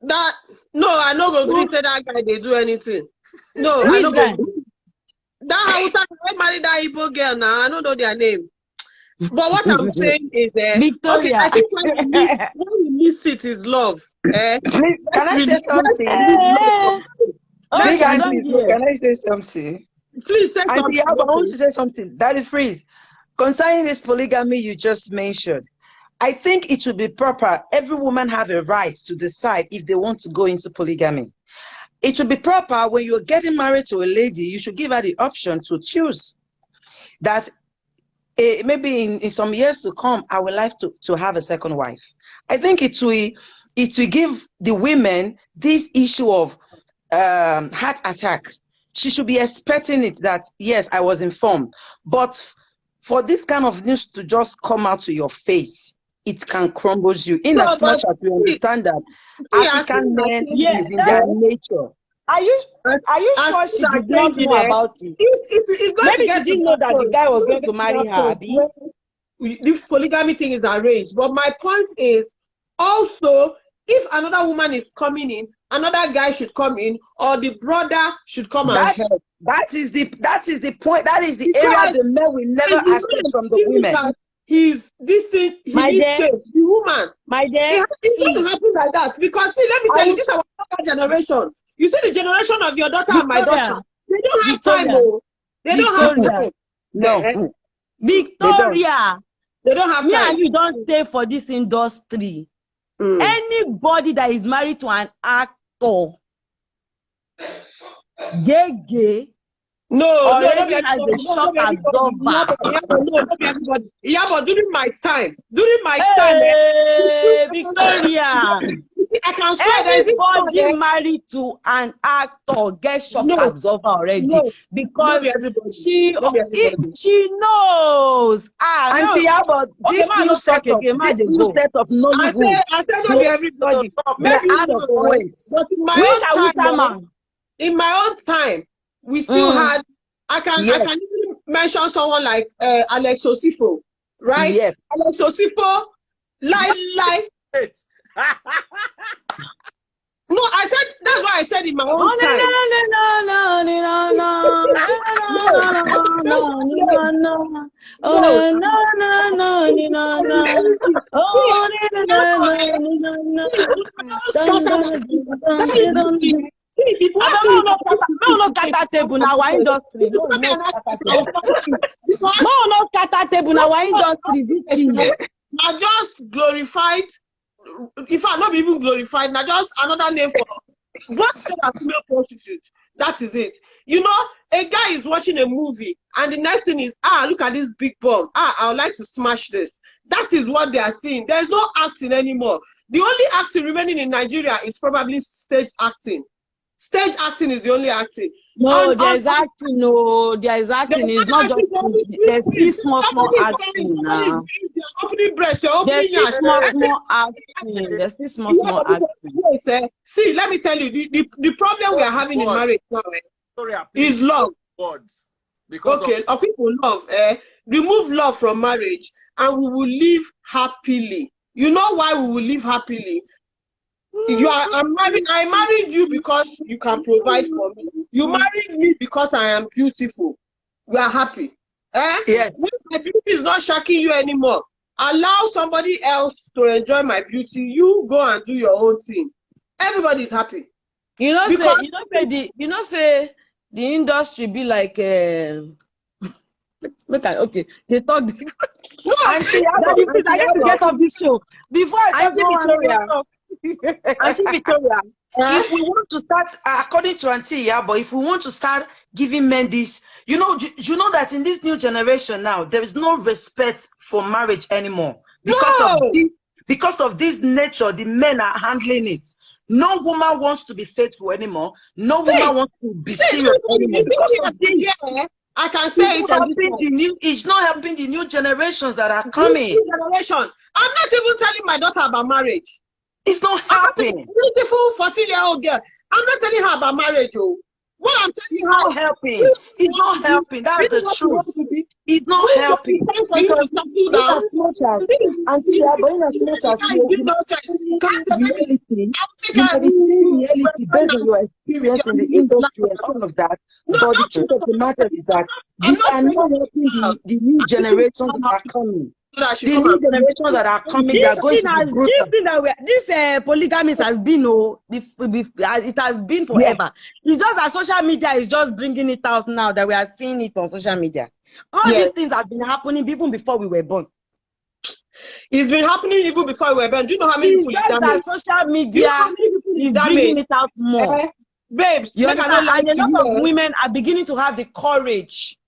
that. No, I no go agree say that guy they do anything. No, I no go. That Hausa guy marry that Igbo girl now. I don't know their name. But what I'm saying is, Victoria. okay, I think when we miss it is love. Can I say something? Can I say something? Please say something. I want to say something. That is freeze. Concerning this polygamy you just mentioned, I think it should be proper. Every woman have a right to decide if they want to go into polygamy. It should be proper when you're getting married to a lady, you should give her the option to choose that. Maybe in some years to come, I would like to have a second wife. I think it will give the women this issue of heart attack. She should be expecting it that, yes, I was informed. But for this kind of news to just come out to your face, it can crumble you. In as much as we understand that African men is in their nature. Are you sure she did not know about it? Maybe she didn't know that the guy was going to marry her. This polygamy thing is arranged. But my point is also, if another woman is coming in, another guy should come in, or the brother should come and help. That is the point. That is the area the men will never accept from the women. My dear, the woman. My dear, it doesn't happen like that. Because see, let me tell you, this is our generation. You see the generation of your daughter and my daughter. They don't have time. They don't have time. No. Victoria. They don't have time. Me and you don't stay for this industry. Anybody that is married to an actor, gay, already has a shock absorber. Yeah, but during my time, Victoria, I can swear everybody married to an actor gets shock absorber already because she knows. Auntie Yabo, this new set of Nollywood. I said not everybody. Maybe but in my own time, we still had. I can even mention someone like Alex Osifo, right? Yes. Alex Osifo, like. No, I said that's what I said in my own time. No, scatter table now our industry. No, scatter table now our industry. Now just glorified. In fact, not even glorified. Now just another name for what female prostitute. That is it. You know, a guy is watching a movie, and the next thing is, look at this big bomb. I would like to smash this. That is what they are seeing. There's no acting anymore. The only acting remaining in Nigeria is probably stage acting. Stage acting is the only acting. No, there's acting. No, there's acting. It's not just there's this small acting now. Opening breast, there's this small acting. There's this small acting. See, let me tell you, the problem we are having in marriage now is love. Because people love. Remove love from marriage, and we will live happily. You know why we will live happily? I married you because you can provide for me. You married me because I am beautiful. We are happy. Yes. When my beauty is not shocking you anymore, allow somebody else to enjoy my beauty. You go and do your own thing. Everybody is happy. Say the industry be like they talk. No, I have to get off this show before Auntie Victoria, if we want to start, according to Auntie Yabo, if we want to start giving men this, you know that in this new generation now, there is no respect for marriage anymore. Because of this nature, the men are handling it. No woman wants to be faithful anymore. No woman wants to be serious anymore. I can say it's not helping the new generations that are coming. Generation. I'm not even telling my daughter about marriage. It's not helping. Beautiful 14-year-old girl. I'm not telling her about marriage, oh. What I'm telling her, not helping. It's not helping. That's the truth. It's not helping. Because in as much as reality, based on your experience in the industry and all of that. But the truth of the matter is that we are not helping the new generations that are coming. The new generations that are coming, they are going to this polygamy has been it has been forever. It's just that social media is just bringing it out now that we are seeing it on social media. All these things have been happening even before we were born. It's been happening even before we were born. Do you know how many people just that social media is bringing it out more? Babes, and a lot of women are beginning to have the courage.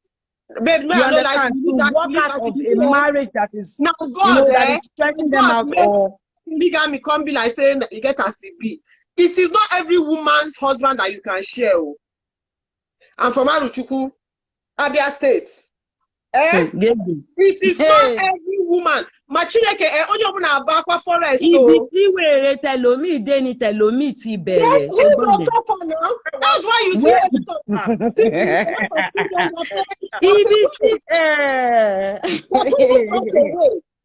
Babe, you understand, to walk out of a marriage that is, that is stretching them out. Or polygamy can't be like saying you get a CB. It is not every woman's husband that you can share. I'm from Aruchuku, Abia State. It is not every woman. Machineke only open a bakwa forest. That's why you see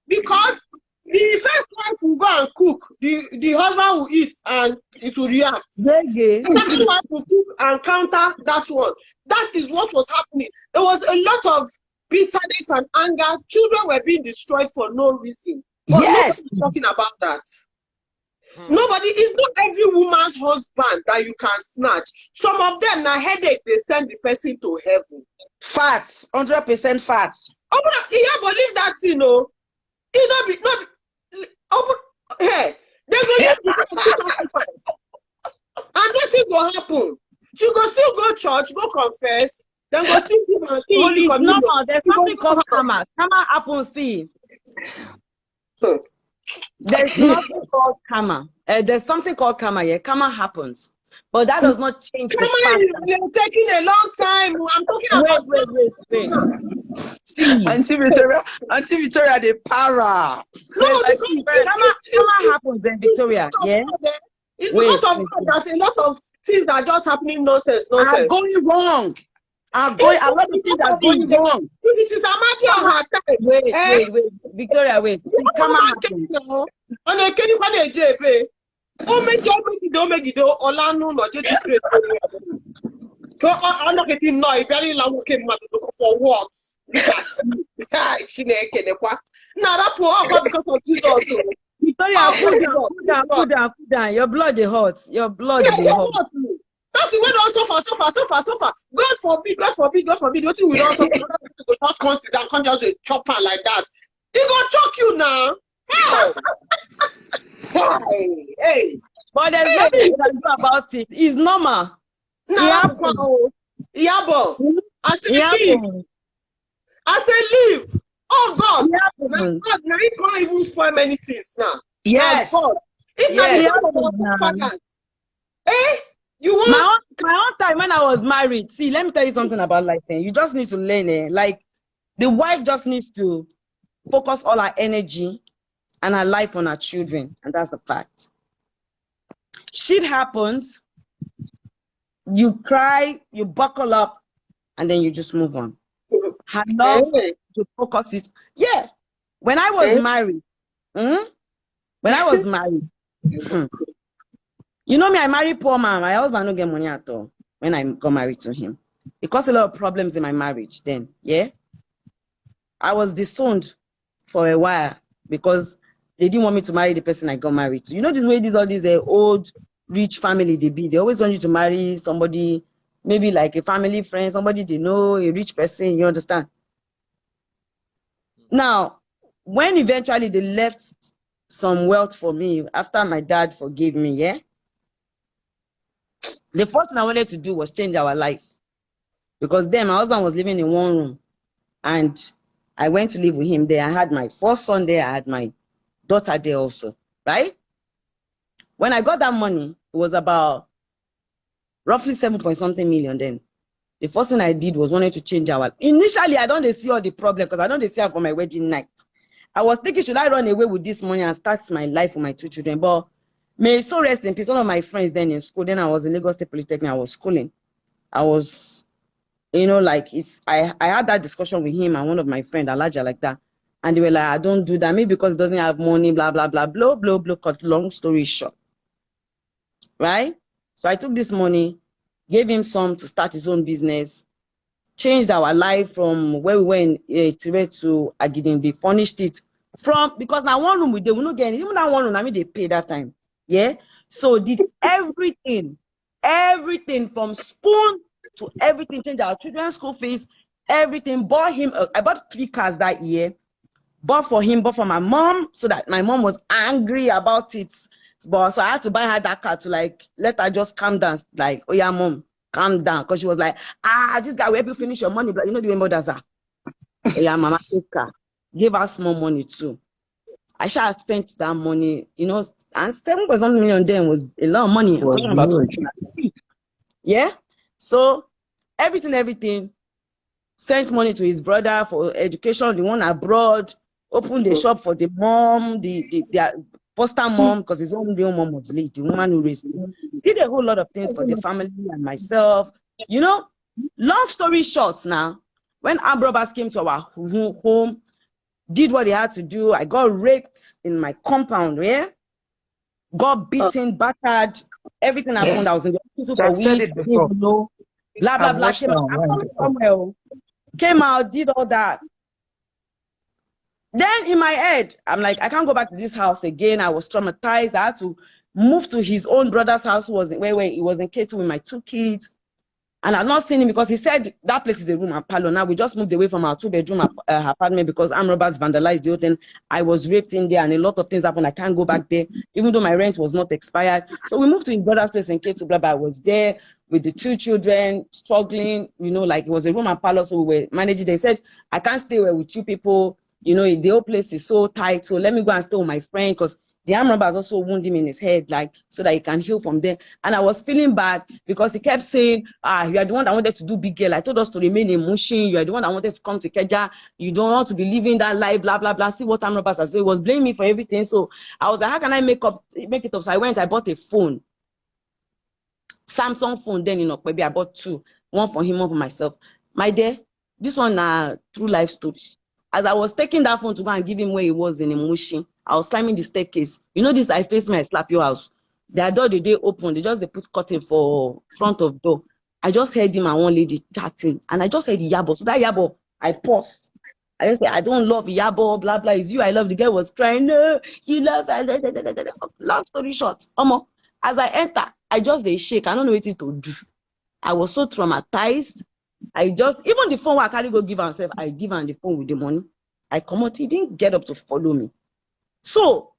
because the first wife will go and cook, the husband will eat and it will react. The second wife will cook and counter that one. That is what was happening. There was a lot of bitterness and anger. Children were being destroyed for no reason. But nobody's talking about that. Nobody, it's not every woman's husband that you can snatch. Some of them, na headache, they send the person to heaven. Fat, 100% fat. Oh, but yeah, believe that, it not be, hey, they're going to use the sacrifice. And nothing will happen. She go still go church, go confess, then go still give her holy communion. No, there's something called karma. Karma happens, see. There's nothing called karma. There's something called karma, yeah. Karma happens. But that does not change the fact that it's taking a long time. I'm talking about wait. Auntie Victoria, the para. No, karma happens in Victoria, yeah. It's because of that a lot of things are just happening nonsense. Are going wrong. A lot of things are going wrong. If it is a matter of her time. Wait, Victoria, wait. Karma happens. On a Kenny JP. Oh, make it, Olano, no, just straight. I'm not getting noise. Very long came for what? She now that poor because of this also. Victoria, cool down. Your blood is hot. Your blood is hot. That's the way don't suffer. God forbid. What you will also just consider and come just a chopper like that. He gonna choke you now. Hey. But there's nothing you can do about it. It's normal. Yabo. I say leave. Oh God. God, now he can't even spoil many things now. Yes. If not, you want my own time when I was married. See, let me tell you something about life. You just need to learn. Like the wife just needs to focus all her energy and her life on her children, and that's the fact. Shit happens, you cry, you buckle up, and then you just move on. Her love to focus it. Yeah. When I was married, you know me, I married poor man. My husband don't get money at all when I got married to him. It caused a lot of problems in my marriage then, yeah? I was disowned for a while because they didn't want me to marry the person I got married to. You know this way all these old, rich family they be. They always want you to marry somebody, maybe like a family friend, somebody they know, a rich person, you understand? Now, when eventually they left some wealth for me after my dad forgave me, yeah? The first thing I wanted to do was change our life. Because then my husband was living in one room and I went to live with him there. I had my first son there. I had my daughter there also, right? When I got that money, it was about roughly 7-point-something million then. The first thing I did was wanted to change our. Initially, I don't see all the problem because I don't see her for my wedding night. I was thinking, should I run away with this money and start my life with my 2 children? But may so rest in peace. One of my friends then in school, then I was in Lagos State Polytechnic, I was schooling. I was, like I had that discussion with him and one of my friends, Alaja, like that. And they were like, I don't do that. Maybe because it doesn't have money, blah, blah, blah, blah, blah, blah. Cut long story short. Right? So I took this money, gave him some to start his own business, changed our life from where we were in Tire to Agidingbi, furnished it because now one room we did, we not get even that one room, I mean they pay that time. Yeah. So did everything from spoon to everything, changed our children's school fees, everything, bought him, I bought 3 cars that year, bought for him, bought for my mom, so that my mom was angry about it. But so I had to buy her that car to like, let her just calm down. Like, oh yeah, mom, calm down. Because she was like, this guy will help you finish your money. But you know the way mothers are. Oh yeah, mama, take car. Give her small money too. I should have spent that money, and 7.1 million then was a lot of money. I'm talking about. Yeah. So everything, sent money to his brother for education, the one abroad, opened the shop for the mom, the foster mom, because his own real mom was late, the woman who raised him. Did a whole lot of things for the family and myself. Long story short now, when armed robbers came to our home, did what they had to do. I got raped in my compound, yeah? Got beaten, battered, everything happened. I was in the hospital for weeks. I didn't even know. Blah, blah, blah. Came out, did all that. Then in my head, I'm like, I can't go back to this house again. I was traumatized. I had to move to his own brother's house, who was where he was in K2 with my 2 kids. And I've not seen him because he said that place is a room and parlor. Now we just moved away from our 2-bedroom apartment because armed robbers vandalized the whole thing. I was raped in there and a lot of things happened. I can't go back there, even though my rent was not expired. So we moved to his brother's place in K2, blah, blah. I was there with the 2 children, struggling, like it was a room and parlor. So we were managing. They said, I can't stay with you people. The whole place is so tight. So let me go and stay with my friend because the armed robbers also wounded him in his head, so that he can heal from there. And I was feeling bad because he kept saying, you are the one that wanted to do big girl. I told us to remain in Mushin. You are the one that wanted to come to Keja. You don't want to be living that life, blah, blah, blah. See what armed robbers are saying. He was blaming me for everything. So I was like, how can I make it up? So I bought a phone. Samsung phone then, maybe I bought 2. One for him, one for myself. My dear, this one true life story. As I was taking that phone to go and give him where he was in Mushin, I was climbing the staircase. This I face me, I slap your house. Their door, they open. They put curtain for front of door. I just heard him and one lady chatting. And I just heard IYABO. So that IYABO, I paused. I just said, I don't love IYABO, blah, blah. It's you I love. The girl was crying. No, you love her. Long story short, as I enter, I just shake. I don't know what to do. I was so traumatized. Even the phone where I carry go give herself, I give her the phone with the money. I come out, he didn't get up to follow me. So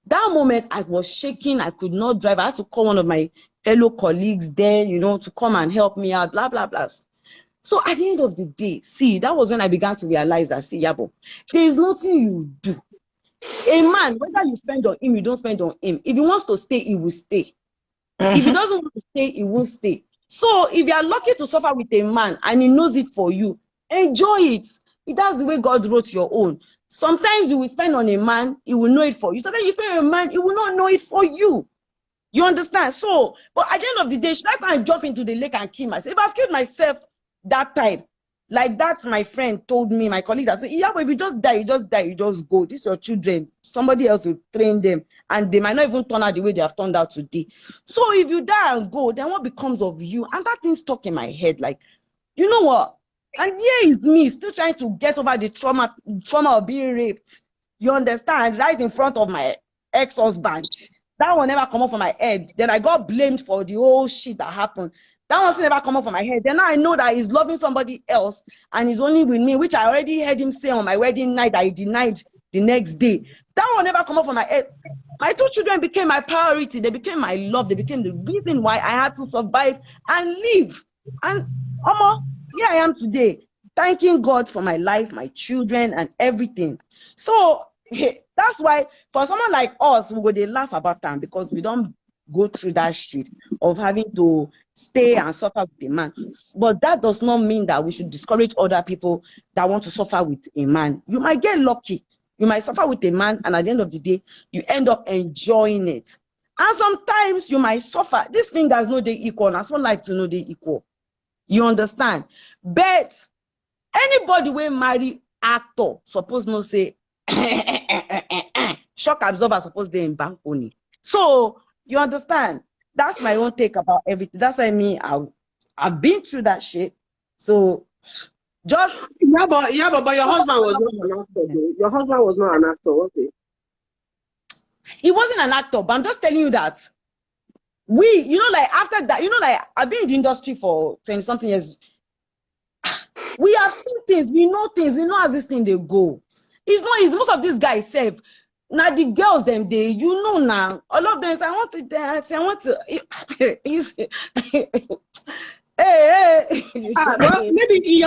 that moment I was shaking, I could not drive. I had to call one of my fellow colleagues there, to come and help me out, blah, blah, blah. So at the end of the day, that was when I began to realize that, IYABO, there is nothing you do. A man, whether you spend on him, you don't spend on him. If he wants to stay, he will stay. If he doesn't want to stay, he won't stay. So if you are lucky to suffer with a man and he knows it for you, enjoy it. That's the way God wrote your own. Sometimes you will spend on a man, he will know it for you. Sometimes you spend on a man, he will not know it for you. You understand? So, but at the end of the day, should I go and jump into the lake and kill myself? If I've killed myself that time, like that, my friend told me, my colleague, I said, yeah, but if you just die, you just go. These are your children. Somebody else will train them. And they might not even turn out the way they have turned out today. So if you die and go, then what becomes of you? And that thing stuck in my head. Like, you know what? And here is me still trying to get over the trauma of being raped. You understand? Right in front of my ex-husband. That one never come up from my head. Then I got blamed for the whole shit that happened. That one never come up from my head. Then I know that he's loving somebody else and he's only with me, which I already heard him say on my wedding night that he denied the next day. That one never come up from my head. My 2 children became my priority. They became my love. They became the reason why I had to survive and live. And here I am today, thanking God for my life, my children, and everything. So That's why for someone like us, we would laugh about them because we don't go through that shit of having to stay and suffer with a man. But that does not mean that we should discourage other people that want to suffer with a man. You might get lucky. You might suffer with a man, and at the end of the day, you end up enjoying it. And sometimes you might suffer. This thing has no day equal. And I so like to know they equal. You understand? But anybody will marry actor, suppose no say shock absorber, suppose they in balcony. So you understand? That's my own take about everything. That's why I've been through that shit. So just but your husband was not an actor. Though. Your husband was not an actor, okay? He wasn't an actor, but I'm just telling you that like after that, like I've been in the industry for 20-something years. We have seen things, we know how this thing they go. It's not easy. Most of these guys say, now the girls them they, now. All of them say, I want to dance, I want to well, maybe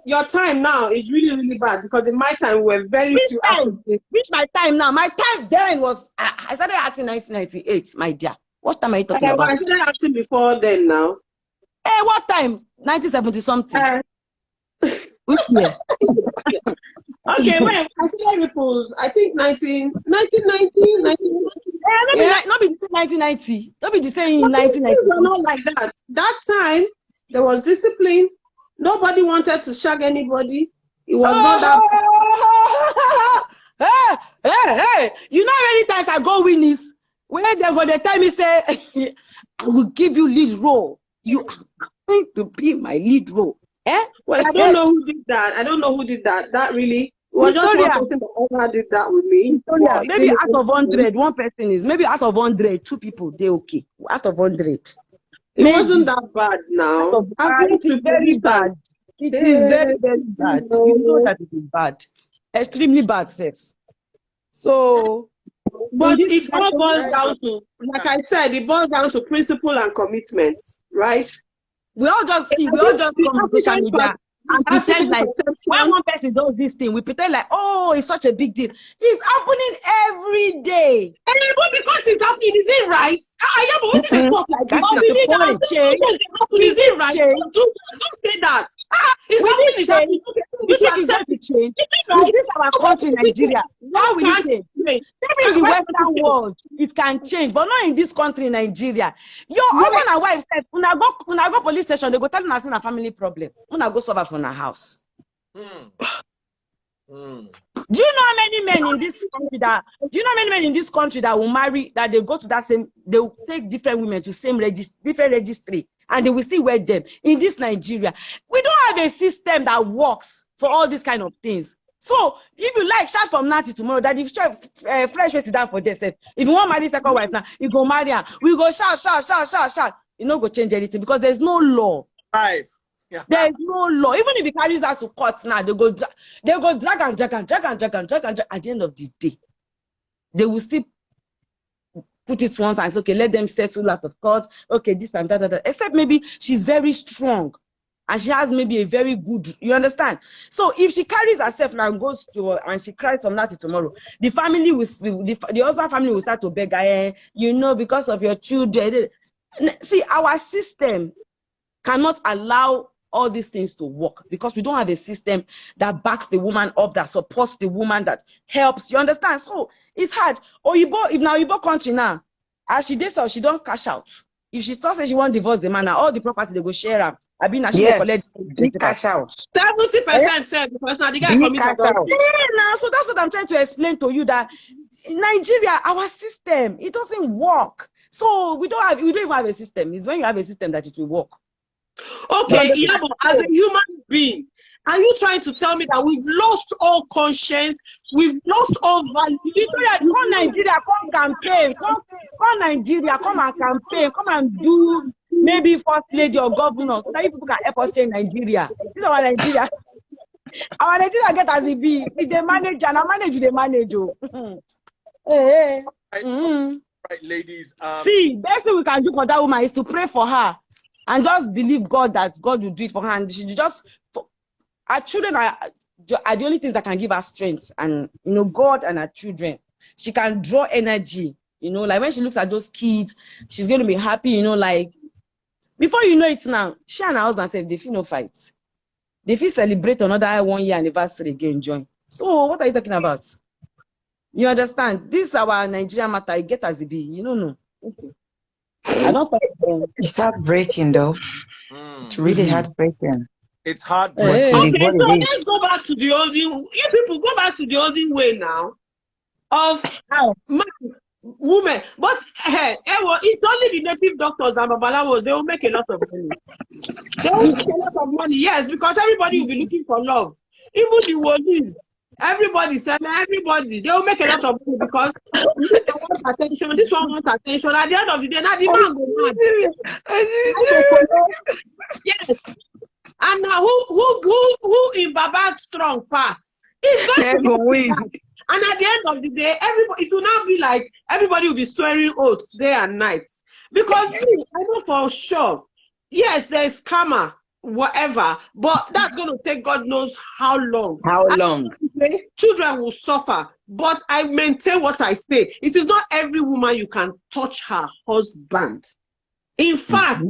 your time now is really, really bad because in my time we were very few actors. Which my time now? My time then was I started acting in 1998, my dear. What time are you talking about? I started acting before then now. What time? 1970 something. Which year? Okay, wait. I started Ripples. I think 1990. Not be 1990. Don't be the same in 1990. Not like that. That time there was discipline. Nobody wanted to shag anybody. It was not that. Hey! You know how many times I go Winnie's? When they for the time he say, I will give you lead role. You are going to be my lead role. Well, I don't know who did that. That really was just one person that ever did that with me. Maybe out of 100, one person is. Maybe out of 100, 2 people, they're okay. Out of 100. It wasn't that bad now. It is very bad. It is very, very bad. You know that it is bad. Extremely bad, safe. So, but it all boils down to, like I said, it boils down to principle and commitment, right? We all just come on social media and pretend like when one person does this thing, we pretend like, oh, it's such a big deal. It's happening every day. But because it's happening, is it right? What did I talk like this? Is it right? Don't say that. It's happening. You think it's going to change? Right? This is our country, Nigeria. How will it change? Maybe in the Western world, it can change, but not in this country, Nigeria. Your husband and wife said, when I go police station, they go tell me it's a family problem. When I go solve from a house. Do you know how many men in this country that will marry, that they go to that same, they will take different women to same different registry, and they will still wear them in this Nigeria? We don't have a system that works for all these kind of things. So if you like, shout from now to tomorrow that if fresh face is down for themselves. If you want to marry second wife now, you go marry her. We go shout. You not go change anything because there's no law. Yeah. There's no law. Even if the carries us to court now, they go drag. At the end of the day, they will still put it once and say, okay, let them settle out of court. Okay, this and that. Except maybe she's very strong and she has maybe a very good, you understand? So if she carries herself now and goes to and she cries from now to tomorrow, the family will, the husband family will start to beg her, because of your children. See, our system cannot allow all these things to work because we don't have a system that backs the woman up, that supports the woman, that helps. You understand? So it's hard. If now Igbo country now, as she did so, she don't cash out. If she starts saying she won't divorce the man, now all the property they go share her. I mean, she collect cash out. 70% said because now the guy commit adultery. Yeah, so that's what I'm trying to explain to you, that in Nigeria, our system, it doesn't work. So we don't even have a system. It's when you have a system that it will work. Okay, IYABO, as a human being, are you trying to tell me that we've lost all conscience, we've lost all value? Come Nigeria, come campaign, come Nigeria, come and campaign, come and do maybe first lady or governor, so that people can help us change Nigeria. This is our Nigeria. Our Nigeria get as it be. If they manage, and I manage, they manage. Hey. Right, ladies. See, best thing we can do for that woman is to pray for her. And just believe God that God will do it for her. And she our children are the only things that can give her strength. And, God and our children. She can draw energy, you know, like when she looks at those kids, she's going to be happy, you know, like before you know it now, she and her husband say they feel no fight. They feel celebrate another 1 year anniversary again, join. So what are you talking about? You understand? This is our Nigerian matter. I get as it be. You don't know. Okay. I don't think it's heartbreaking though. It's really heartbreaking. It's heartbreaking. Okay, so let's go back to the olden. You people go back to the olden way now of women. But it's only the native doctors and babalawos. They will make a lot of money. They will make a lot of money, yes, because everybody will be looking for love. Even the wolis, everybody, everybody, they will make a lot of money because this one wants attention, this one wants attention. At the end of the day, now the man go mad. Yes. And now who in Baba strong pass? He's going to win. And at the end of the day, everybody, it will not be like everybody will be swearing oaths day and night. Because I know for sure, yes, there's karma, whatever, but that's going to take God knows how long. How long? Children will suffer. But I maintain what I say. It is not every woman you can touch her husband. In fact,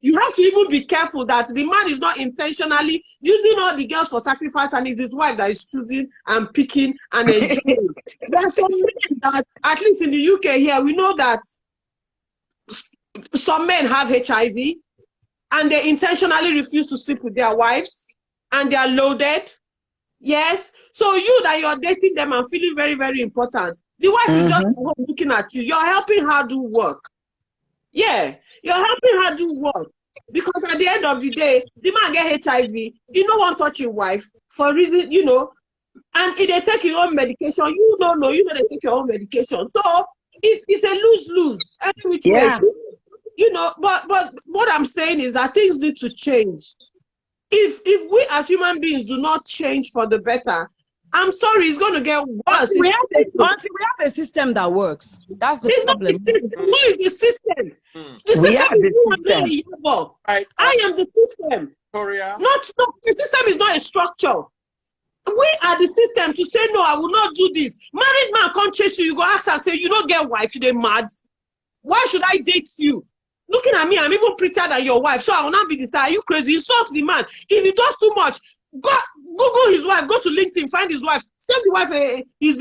you have to even be careful that the man is not intentionally using all the girls for sacrifice and it's his wife that is choosing and picking and enjoying. There are some men that, at least in the UK here, we know that some men have HIV and they intentionally refuse to sleep with their wives and they are loaded. Yes. So you that you're dating them and feeling very, very important. The wife is just looking at you. You're helping her do work. Yeah, you're helping her do work. Because at the end of the day, the man get HIV, you don't want to touch your wife for reason, you know, and if they take your own medication, you don't know, they take your own medication. So it's a lose-lose. Yeah. You know, but what I'm saying is that things need to change. If we as human beings do not change for the better, I'm sorry, it's going to get worse. We have a system that works. That's the problem. What is the system? The system is I am the system. Korea. The system is not a structure. We are the system to say, no, I will not do this. Married man can't chase you. You go ask and say, you don't get wife, you're mad. Why should I date you? Looking at me, I'm even prettier than your wife, so I will not be decided. Are you crazy? Insult the man. If he does too much, go Google his wife, go to LinkedIn, find his wife, send the wife his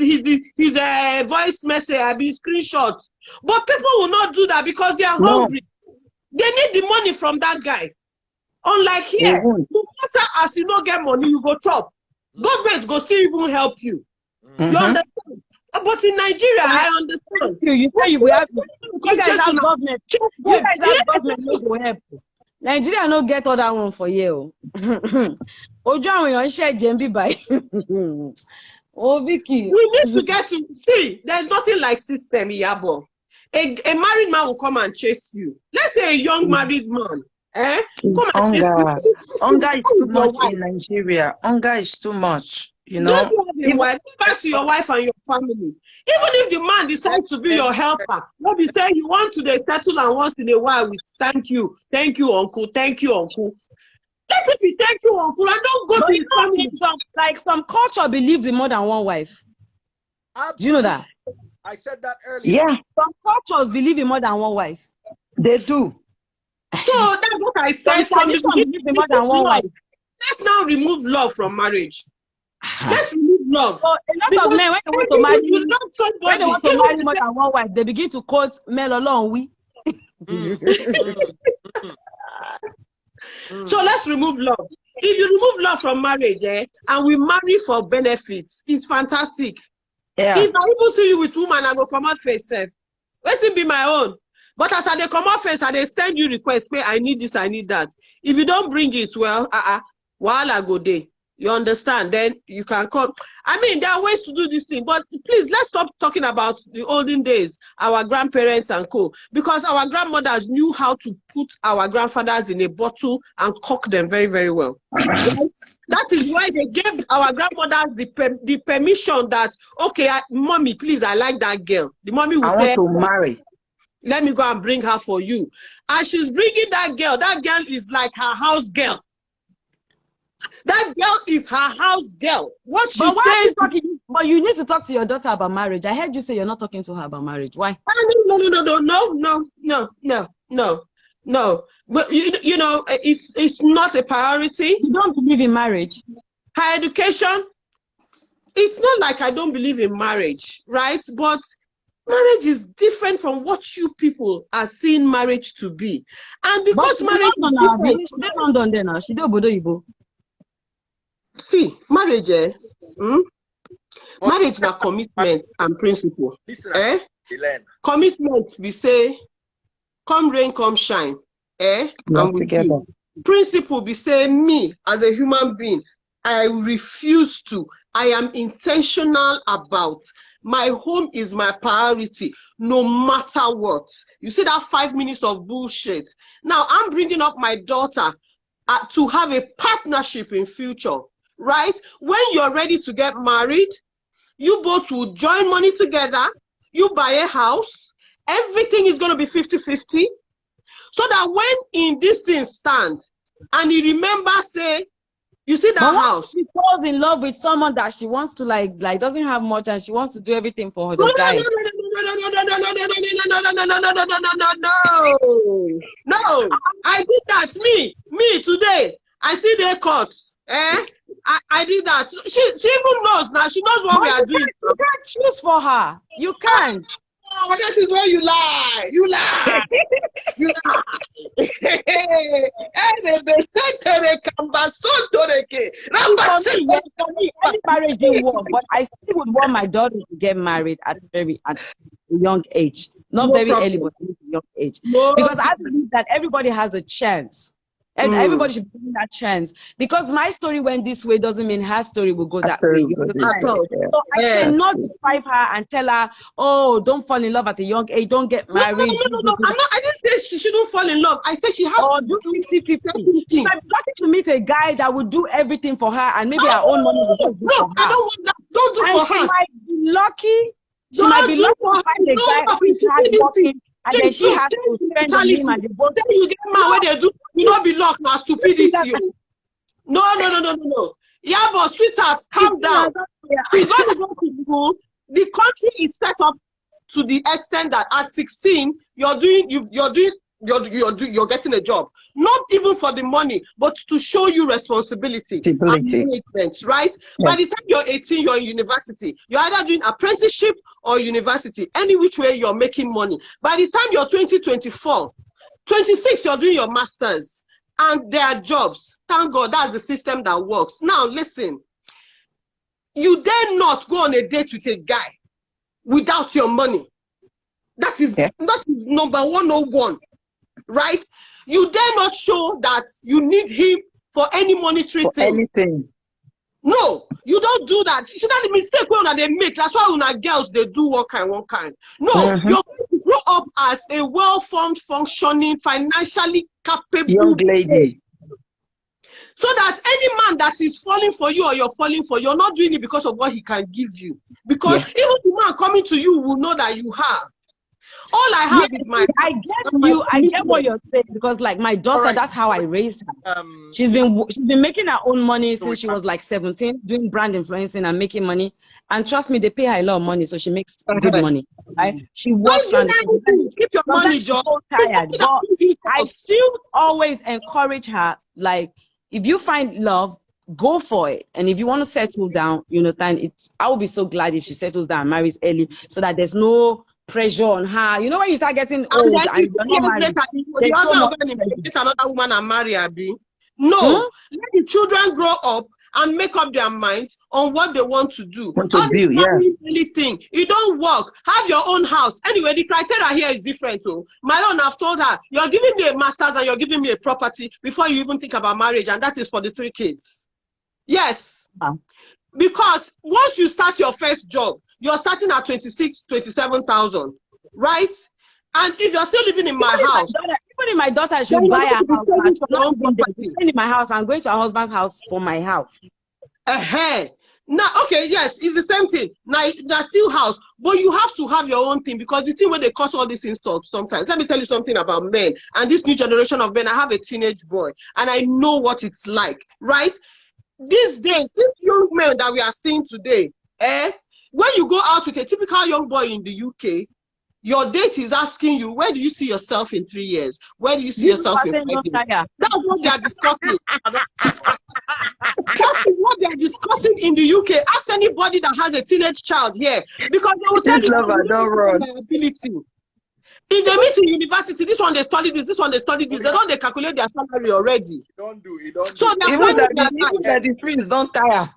voice message, screenshot. But people will not do that because they are hungry. They need the money from that guy. Unlike here, no matter as you don't get money, you go chop. Government go still even help you. You understand? But in Nigeria, I understand. You say we have guys have government. You guys have government no go help. Nigeria no get other one for you. Ojo àwọn èèyàn ṣe jembi by. Oh Vicky. We need to get to see. There's nothing like system, IYABO. A married man will come and chase you. Let's say a young married man. Come and chase you. Hunger is too much in Nigeria. Hunger is too much. You know, go back to your wife and your family. Even if the man decides to be your helper, maybe say you want to settle and once in a while with thank you, uncle, thank you, uncle. Let it be thank you, uncle, and don't go to his family. Like some culture believes in more than one wife. Absolutely. Do you know that? I said that earlier. Yeah. Some cultures believe in more than one wife. They do. So that's what I said. Some traditions believe in more than one wife. Let's now remove love from marriage. Let's remove love. So a lot of men, when they want to marry more than one wife, they begin to quote Mel along we. So let's remove love. If you remove love from marriage, and we marry for benefits, it's fantastic. Yeah. If I even see you with woman, I will come out face self. Let it be my own. But as I come out face, I send you request, pay, I need this, I need that. If you don't bring it, well, while I go there. You understand? Then you can come. I mean, there are ways to do this thing, but please, let's stop talking about the olden days, our grandparents and co. Because our grandmothers knew how to put our grandfathers in a bottle and cook them very, very well. That is why they gave our grandmothers the permission that, okay, mommy, please, I like that girl. The mommy will say, I want to marry. Let me go and bring her for you. And she's bringing that girl. That girl is like her house girl. That girl is her house girl. What she says. But you need to talk to your daughter about marriage. I heard you say you're not talking to her about marriage. Why? No. But you know, it's not a priority. You don't believe in marriage. Her education. It's not like I don't believe in marriage, right? But marriage is different from what you people are seeing marriage to be. And because marriage is different, see, marriage, marriage na commitment and principle. Commitment, we say, come rain, come shine. And together. You. Principle, we say, me as a human being, I refuse to. I am intentional about my home is my priority, no matter what. You see that 5 minutes of bullshit. Now I'm bringing up my daughter to have a partnership in future, right? When you're ready to get married, you both will join money together. You buy a house. Everything is going to be 50-50. So that when in this thing stand, and you remember, say, you see that house. She falls in love with someone that she wants to like doesn't have much, and she wants to do everything for her guy. No. I did that. Me today. I see the court. I did that. She even knows now. She knows what we are doing. You can't choose for her. You can't. Oh, that is where you lie. You lie. You lie. Any marriage didn't work, but I still would want my daughter to get married at a young age. Not very early, but at a young age. Because I believe that everybody has a chance. And everybody should be given that chance. Because my story went this way doesn't mean her story will go that way. So I cannot deprive her and tell her, oh, don't fall in love at a young age, don't get married. No. I didn't say she shouldn't fall in love. I said she has to do 50-50. She might be lucky to meet a guy that would do everything for her, and maybe her own money will do for her. I don't want that. Don't do and for her. She might be lucky. She might be lucky to find a guy who is hard working. And then she has to spend on him and they both. Then you get mad when they do. You not be locked now, stupidity. No. IYABO, sweetheart, calm down. She's going to go to school. The country is set up to the extent that at 16, you're getting a job. Not even for the money, but to show you responsibility. And management, right? Yeah. By the time you're 18, you're in university. You're either doing apprenticeship or university. Any which way you're making money. By the time you're 20, 24, 26, you're doing your masters. And there are jobs. Thank God, that's the system that works. Now, listen. You dare not go on a date with a guy without your money. That is number 101. Right? You dare not show that you need him for any monetary thing. Anything. No, you don't do that. You should not the mistake when they make. That's why when girls they do one kind. No, you're going to grow up as a well-formed, functioning, financially capable young lady. So that any man that is falling for you or you're falling for, you're not doing it because of what he can give you. Because even the man coming to you will know that you have. All I have is my. I get what you're saying, because like my daughter, that's how I raised her. She's been making her own money since she was like 17, doing brand influencing and making money. And trust me, they pay her a lot of money, so she makes good money. Right? She works on it. Keep your money, Joe. So tired, but I still always encourage her. Like, if you find love, go for it. And if you want to settle down, you understand. I would be so glad if she settles down and marries early, so that there's no pressure on her. You know, when you start getting old and you're not married, get another woman and marry her. No, let the children grow up and make up their minds on what they want to do. Anything. You don't work. Have your own house. Anyway, the criteria here is different. So my own, I've told her, you're giving me a master's and you're giving me a property before you even think about marriage, and that is for the 3 kids. Yes. Because once you start your first job, you're starting at 27,000, right? And if you're still living in my house, even if my daughter should buy a house, staying in my house, I'm going to her husband's house for my house. Now, okay, yes, it's the same thing. Now, there's still house, but you have to have your own thing, because the thing where they cause all these insults sometimes. Let me tell you something about men and this new generation of men. I have a teenage boy, and I know what it's like, right? These days, these young men that we are seeing today, when you go out with a typical young boy in the UK, your date is asking you, where do you see yourself in 3 years? Where do you see yourself in 5 years? That's what they are discussing. That is what they are discussing in the UK. Ask anybody that has a teenage child here, because they will tell you don't run. ability. If they meet in university, this one they study this one they study this. They calculate their salary already. Don't do. So even that the freeze don't tire.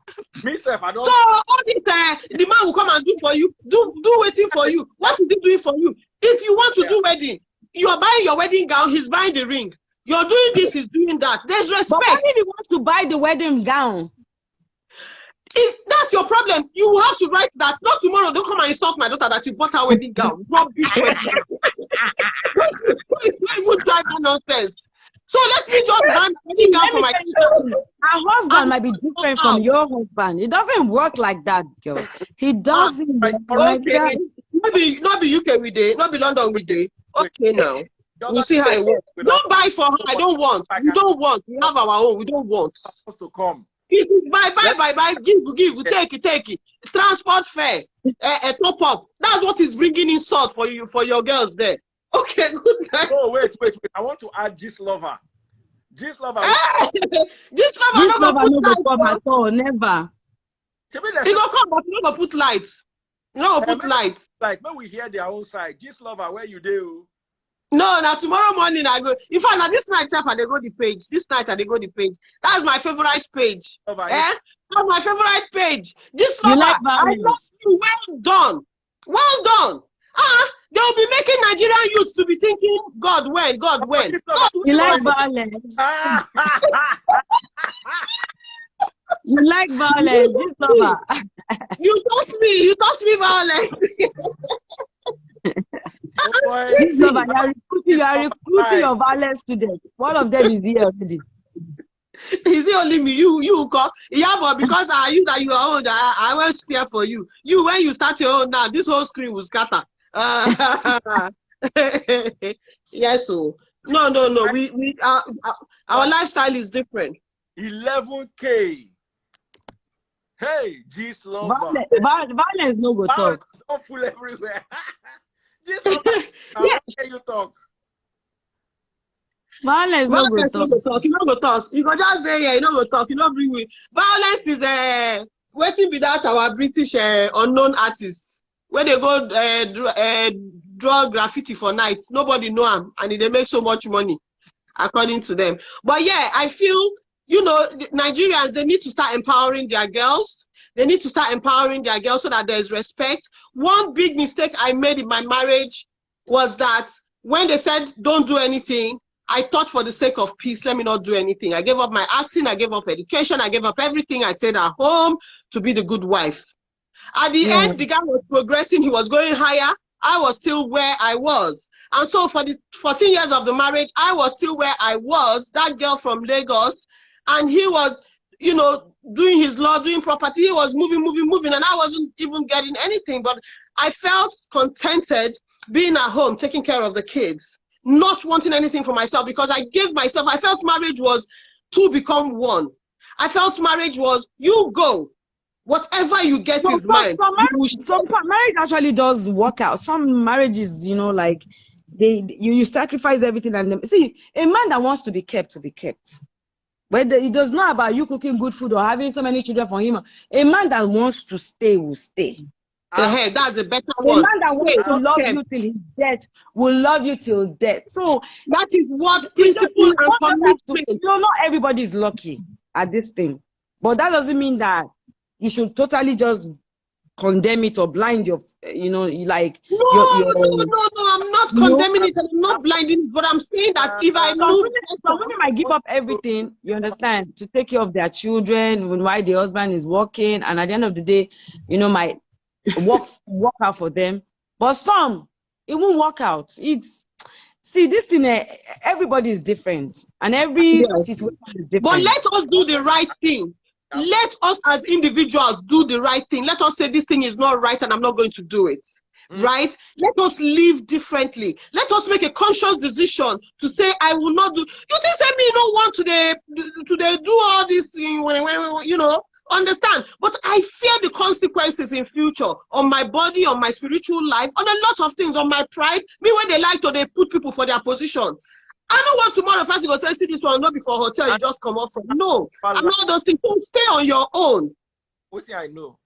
Myself, I don't. So all this, the man will come and do for you, do waiting for you. What is he doing for you? If you want to do wedding, you are buying your wedding gown. He's buying the ring. You're doing this. He's doing that. There's respect. But when if he wants to buy the wedding gown? If that's your problem, you will have to write that. Not tomorrow. Don't come and insult my daughter that you bought her wedding gown. Rubbish wedding. Don't even try that nonsense. So let me just buy my wedding gown for my child. Our husband might be different from your husband. It doesn't work like that, girl. He doesn't work like that. Not be UK we day, not be London we day. Okay now. We'll see how it works. Don't buy for her. I don't want. We don't want. We have our own. We don't want. Supposed to come. Buy, give, take it. Transport fare, a top up. That's what is bringing in salt for you, for your girls there. Okay, good night. Oh, wait. I want to add Gist Lover. Gist Lover. Gist Lover no go come at all, never. He go come, but you no go put lights. You no go put lights. Like, when we hear their own side. Gist Lover, where you do? No, now tomorrow morning I go. In fact, now this night I they go the page. This night I they go the page. That's my favorite page. That's my favorite page. This Lover, like I love you. Well done. Well done. They'll be making Nigerian youths to be thinking, God when. You like violence. You like violence. This Lover. You taught me violence. This Lover, you are recruiting your violence students. One of them is here already. Is it only me? You call? Yeah, but because you are old, I will spare for you. You, when you start your own now, this whole screen will scatter. Yes, so no. We our lifestyle is different. 11K. Hey, Gist Lover. Violence no go talk. Don't fool everywhere. Gist Lover. How can you talk? Violence no go talk. You no go talk. You go just say yeah. You no go talk. You no bring me. Violence is waiting be that our British unknown artists where they go draw graffiti for nights. Nobody know them, and they make so much money, according to them. But yeah, I feel, you know, Nigerians, they need to start empowering their girls. They need to start empowering their girls so that there's respect. One big mistake I made in my marriage was that when they said don't do anything, I thought for the sake of peace, let me not do anything. I gave up my acting, I gave up education, I gave up everything. I stayed at home to be the good wife. At the end, the guy was progressing, he was going higher. I was still where I was. And so for the 14 years of the marriage, I was still where I was, that girl from Lagos. And he was, you know, doing his law, doing property. He was moving. And I wasn't even getting anything. But I felt contented being at home, taking care of the kids, not wanting anything for myself, because I gave myself, I felt marriage was two become one. I felt marriage was, you go. Whatever you get is mine. Some marriage actually does work out. Some marriages, you know, like you sacrifice everything and them. See, a man that wants to be kept will be kept. But it does not about you cooking good food or having so many children for him. A man that wants to stay will stay. That's a better one. A man that wants to love you till his death will love you till death. So that is what principle and commitment. You know, not everybody is lucky at this thing, but that doesn't mean that you should totally just condemn it or blind your, you know, like. No, I'm not condemning it and I'm not blinding it, but I'm saying that if I know. Some women might give up everything, you understand, to take care of their children while the husband is working, and at the end of the day, you know, might work out for them. But some, it won't work out. See, this thing, everybody is different, and every situation is different. But let us do the right thing. Let us as individuals do the right thing. Let us say this thing is not right and I'm not going to do it. Right? Let us live differently. Let us make a conscious decision to say, I will not do. You think say me don't want to do all this thing when you know, Understand? But I fear the consequences in future on my body, on my spiritual life, on a lot of things, on my pride. Me, when they like to, they put people for their position. I don't want tomorrow person go say, see this one, not before hotel, you just come up from. No, I'm not those things. Don't stay on your own. What I know?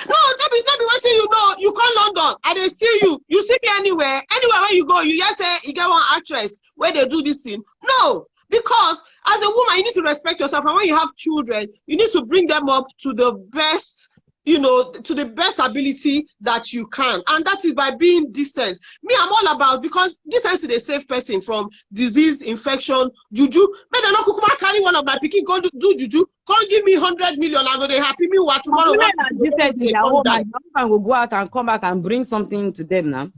No, that be what you know. You call London, and they see you. You see me anywhere where you go, you just say you get one actress where they do this thing. No, because as a woman, you need to respect yourself, and when you have children, you need to bring them up to the best, you know, to the best ability that you can, and that is by being decent. Me, I'm all about, because decency is a safe person from disease, infection, juju. May they not kukuma carry one of my pikin go do juju. Can't give me 100 million. I'm gonna happy me what tomorrow. Women are decent in their home. My husband will go out and come back and bring something to them now.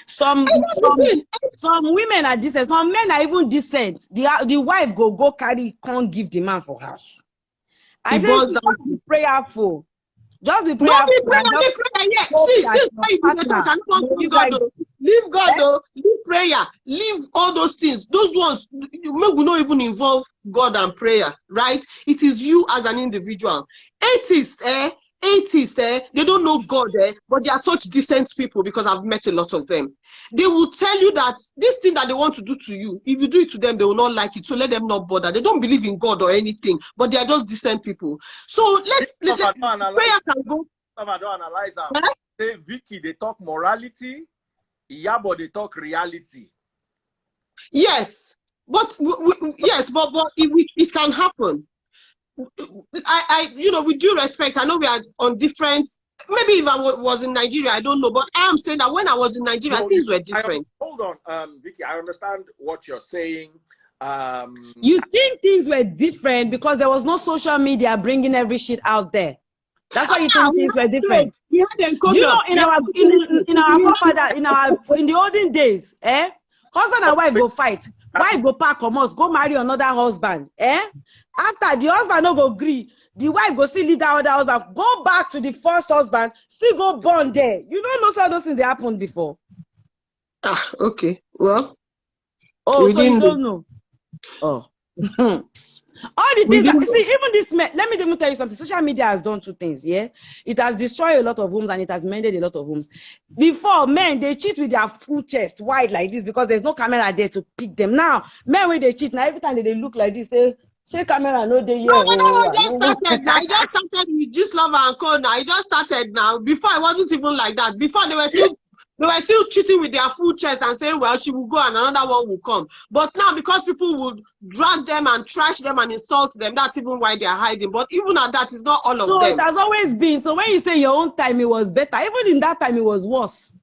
Some women are decent. Some men are even decent. The wife go carry, can't give the man for house. I say just be prayerful. Just be prayerful. Leave God though. Leave prayer. Leave all those things. Those ones will not even involve God and prayer, right? It is you as an individual. Atheists, they don't know God, but they are such decent people, because I've met a lot of them. They will tell you that this thing that they want to do to you, if you do it to them, they will not like it. So let them not bother. They don't believe in God or anything, but they are just decent people. So let's prayer can go. I don't analyze them. Say Vicky, they talk morality. IYABO, they talk reality. Yes, but it can happen. You know, with due respect, I know we are on different. Maybe if I was in Nigeria, I don't know, but I am saying that when I was in Nigeria, things were different. Hold on, Vicky, I understand what you're saying. You think things were different because there was no social media bringing every shit out there. That's why you think things were different. Do you know, in our forefather, in the olden days, husband and wife go fight. Wife go pack almost, go marry another husband. After the husband no go agree, the wife go still leave that other husband, go back to the first husband, still go born there. You don't know some those things that happened before. Ah, okay. Well. Oh, so you don't know. Oh. All the things that, see, even this, let me tell you something. Social media has done two things, yeah? It has destroyed a lot of homes and it has mended a lot of homes. Before, men, they cheat with their full chest wide like this because there's no camera there to pick them. Now, men, when they cheat, now every time they look like this, they say camera, no, they hear. No, it just started now. It just started with Just Love and Co. Now. It just started now. Before, it wasn't even like that. Before, they were still cheating with their full chest and saying, well, she will go and another one will come. But now, because people would drag them and trash them and insult them, that's even why they're hiding. But even at that, it's not all of them. So it has always been. So when you say your own time, it was better. Even in that time, it was worse.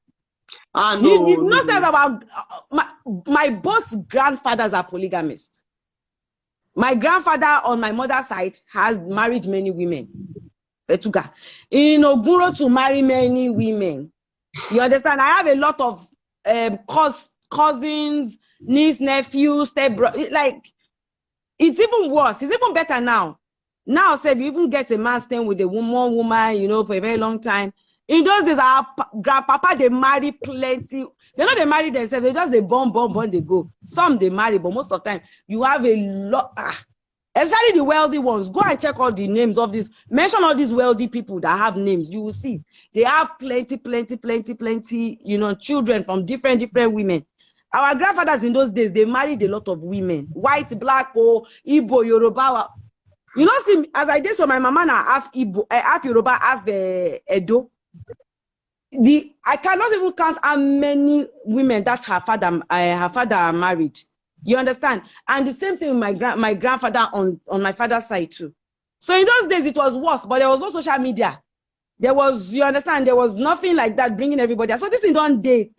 No, you know, says about my both grandfathers are polygamists. My grandfather on my mother's side has married many women. Betuga. In Oguro to marry many women. You understand? I have a lot of cousins, niece, nephews, stepbrother. Like, it's even worse. It's even better now. Now, say, you even get a man staying with one woman, you know, for a very long time. In those days, our grandpapa, they marry plenty. They know they marry themselves. They just, they born, they go. Some, they marry, but most of the time, you have a lot. Especially the wealthy ones. Go and check all the names of these. Mention all these wealthy people that have names. You will see. They have plenty, you know, children from different women. Our grandfathers in those days, they married a lot of women. White, black, Igbo, Yoruba. You know, see, as I did, so my mama now half Igbo, half Yoruba, half Edo. I cannot even count how many women that her father married. You understand? And the same thing with my grandfather on my father's side too. So in those days, it was worse, but there was no social media. There was, you understand, there was nothing like that bringing everybody. So this thing don't date.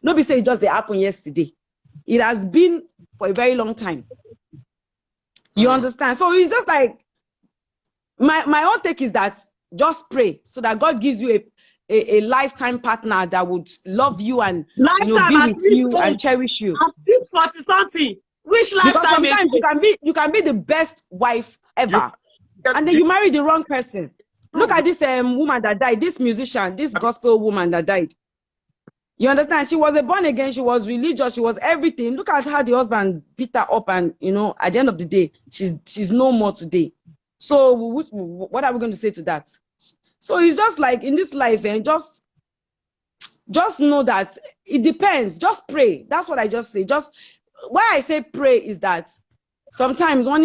Nobody say it just happened yesterday. It has been for a very long time. You understand? So it's just like, my own take is that just pray so that God gives you a lifetime partner that would love you and be with you and cherish you. At this 40-something, which lifetime? Because sometimes you can be the best wife ever, and then you marry the wrong person. Look at this woman that died, this musician, this gospel woman that died. You understand? She was a born again, she was religious, she was everything. Look at how the husband beat her up, and you know, at the end of the day, she's no more today. So what are we going to say to that? So it's just like in this life, and just know that it depends. Just pray. That's what I just say. Just why I say pray is that sometimes when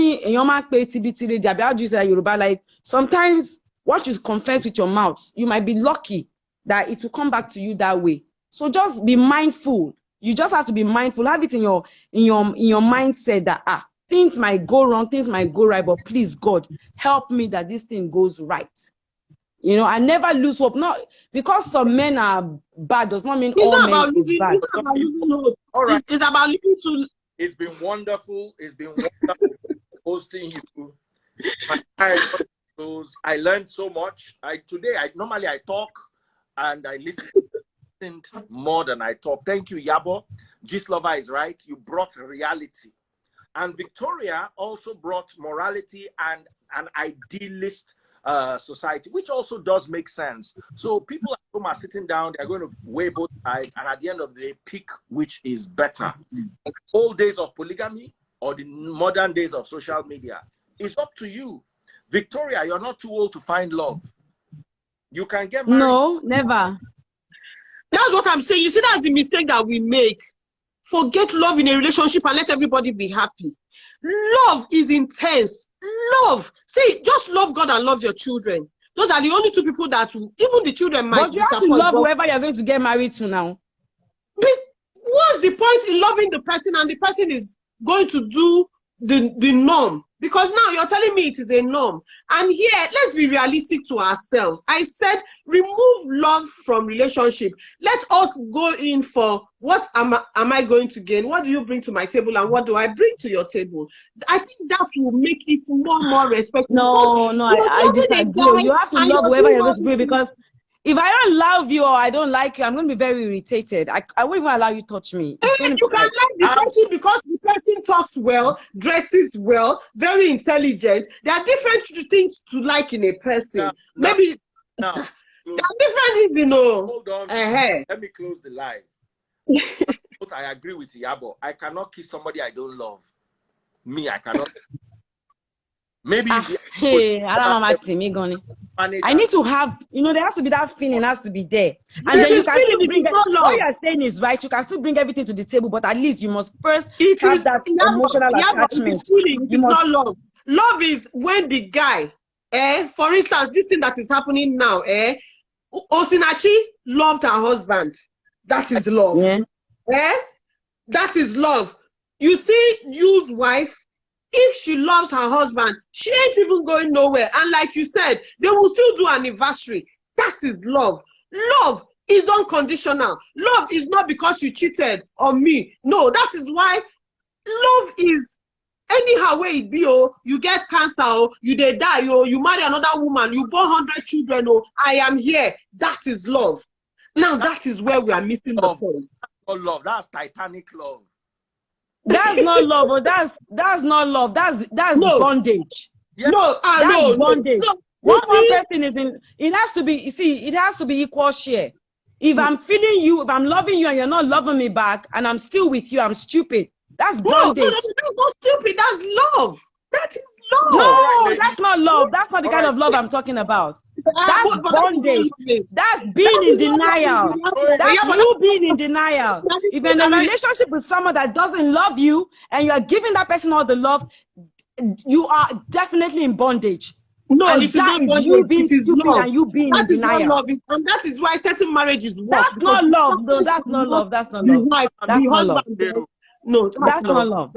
like sometimes what you confess with your mouth, you might be lucky that it will come back to you that way. So just be mindful. You just have to be mindful. Have it in your mindset that things might go wrong, things might go right, but please God, help me that this thing goes right. You know, I never lose hope. Not because some men are bad does not mean all men are bad. It's about losing hope. All right. It's about living to. It's been wonderful. It's been wonderful hosting you. I learned so much. Today normally I talk and I listened more than I talk. Thank you, Yabo. Gislova is right. You brought reality. And Victoria also brought morality and an idealist society, which also does make sense. So people at home are sitting down, they're going to weigh both sides, and at the end of the day, pick which is better. The old days of polygamy or the modern days of social media. It's up to you. Victoria, you're not too old to find love. You can get married. No, never. That's what I'm saying. You see, that's the mistake that we make. Forget love in a relationship and let everybody be happy. Love is intense. Love. See, just love God and love your children. Those are the only two people that even the children might. But you have to love whoever you're going to get married to now. But what's the point in loving the person and the person is going to do the norm? Because now you're telling me it is a norm. And here, let's be realistic to ourselves. I said, remove love from relationship. Let us go in for what am I going to gain? What do you bring to my table and what do I bring to your table? I think that will make it more respectful. No, I disagree. You have to love whoever you're going to be, because if I don't love you or I don't like you, I'm going to be very irritated. I won't even allow you to touch me. You can like the person because the person talks well, dresses well, very intelligent. There are different things to like in a person. Maybe there are different things, you know. Hold on. Let me close the live. But I agree with Yabo. I cannot kiss somebody I don't love. Me, I cannot. Maybe I need to have, there has to be that feeling, has to be there. And then you can still bring what you're saying is right. You can still bring everything to the table, but at least you must first have that emotional attachment. It is not love. Love is when the guy, for instance, this thing that is happening now, Osinachi loved her husband. That is love. Yeah. That is love. You see, Yul's wife, if she loves her husband, she ain't even going nowhere. And like you said, they will still do an anniversary. That is love. Love is unconditional. Love is not because you cheated on me. No, that is why love is anyhow where it be, you get cancer, you die, you marry another woman, you born 100 children, I am here. That is love. Now that is where we are missing the point. That's not love. That's Titanic love. That's not love, but that's not love. That's bondage. Yeah. That's bondage. No. One person is in. It has to be. You see, it has to be equal share. If I'm feeling you, if I'm loving you, and you're not loving me back, and I'm still with you, I'm stupid. That's bondage. No, that's not stupid. That's love. That is love. No, that's not love. That's not the kind of love I'm talking about. That's bondage. That's being in denial. That's you being in denial. If you're in a relationship with someone that doesn't love you and you are giving that person all the love, you are definitely in bondage. No, and that is you being stupid and you being in denial. Love. And that is why certain marriages work. That's not love. No, that's not love. That's not love. That's not love. No, that's not love.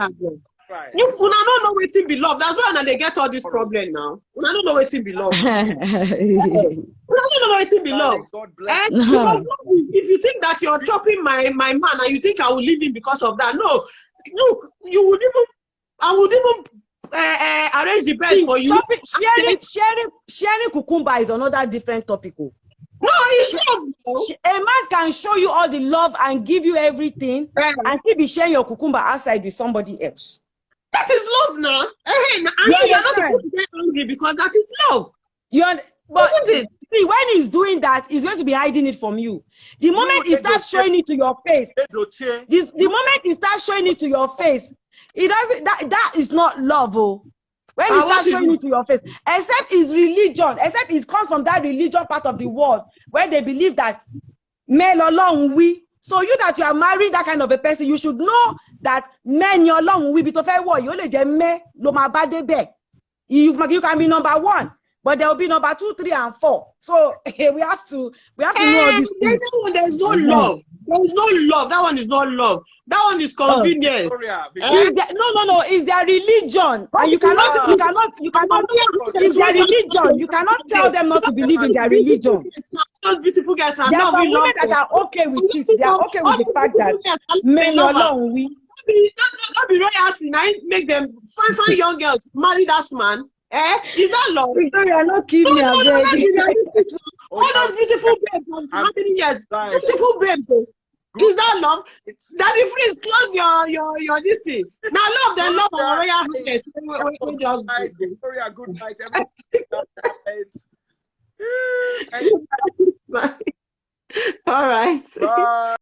Right. You don't know waiting be love. That's why they get all this problem now. I don't know waiting be love. I don't know waiting be love. Because if you think that you're chopping my man and you think I will leave him because of that, no. Look, I would even arrange the bed for you. Sharing cucumber is another different topic. No, it's not. A man can show you all the love and give you everything and still be sharing your cucumber outside with somebody else. That is love now. You're not supposed to get angry because that is love. But see, when he's doing that, he's going to be hiding it from you. The moment he starts showing it to your face, the moment he starts showing it to your face, it doesn't. That is not love. When you start showing it to your face, except his religion, except it comes from that religion part of the world where they believe that men alone we. So you that you are marrying that kind of a person, you should know that men alone we be to fair war. You only get me no my bad day. You can be number 1, but there will be number 2, 3, and 4. So we have to know all these things. There's no love. There is no love. That one is not love. That one is convenience. Victoria. No. It's their religion, and you cannot. It's their religion. You cannot tell them not to believe in their religion. Those beautiful guys are There are not some women that are okay with it. They are okay with the fact that men alone we. Not be royalty. Now make them fine young girls marry that man. Is that love? Victoria, not kill me. All those beautiful babes from how many years? Beautiful babes. Is that love? Daddy Freeze, close your this thing. Now love them, love our royal highness. Good night, Victoria. Good night, everyone. All right. Bye.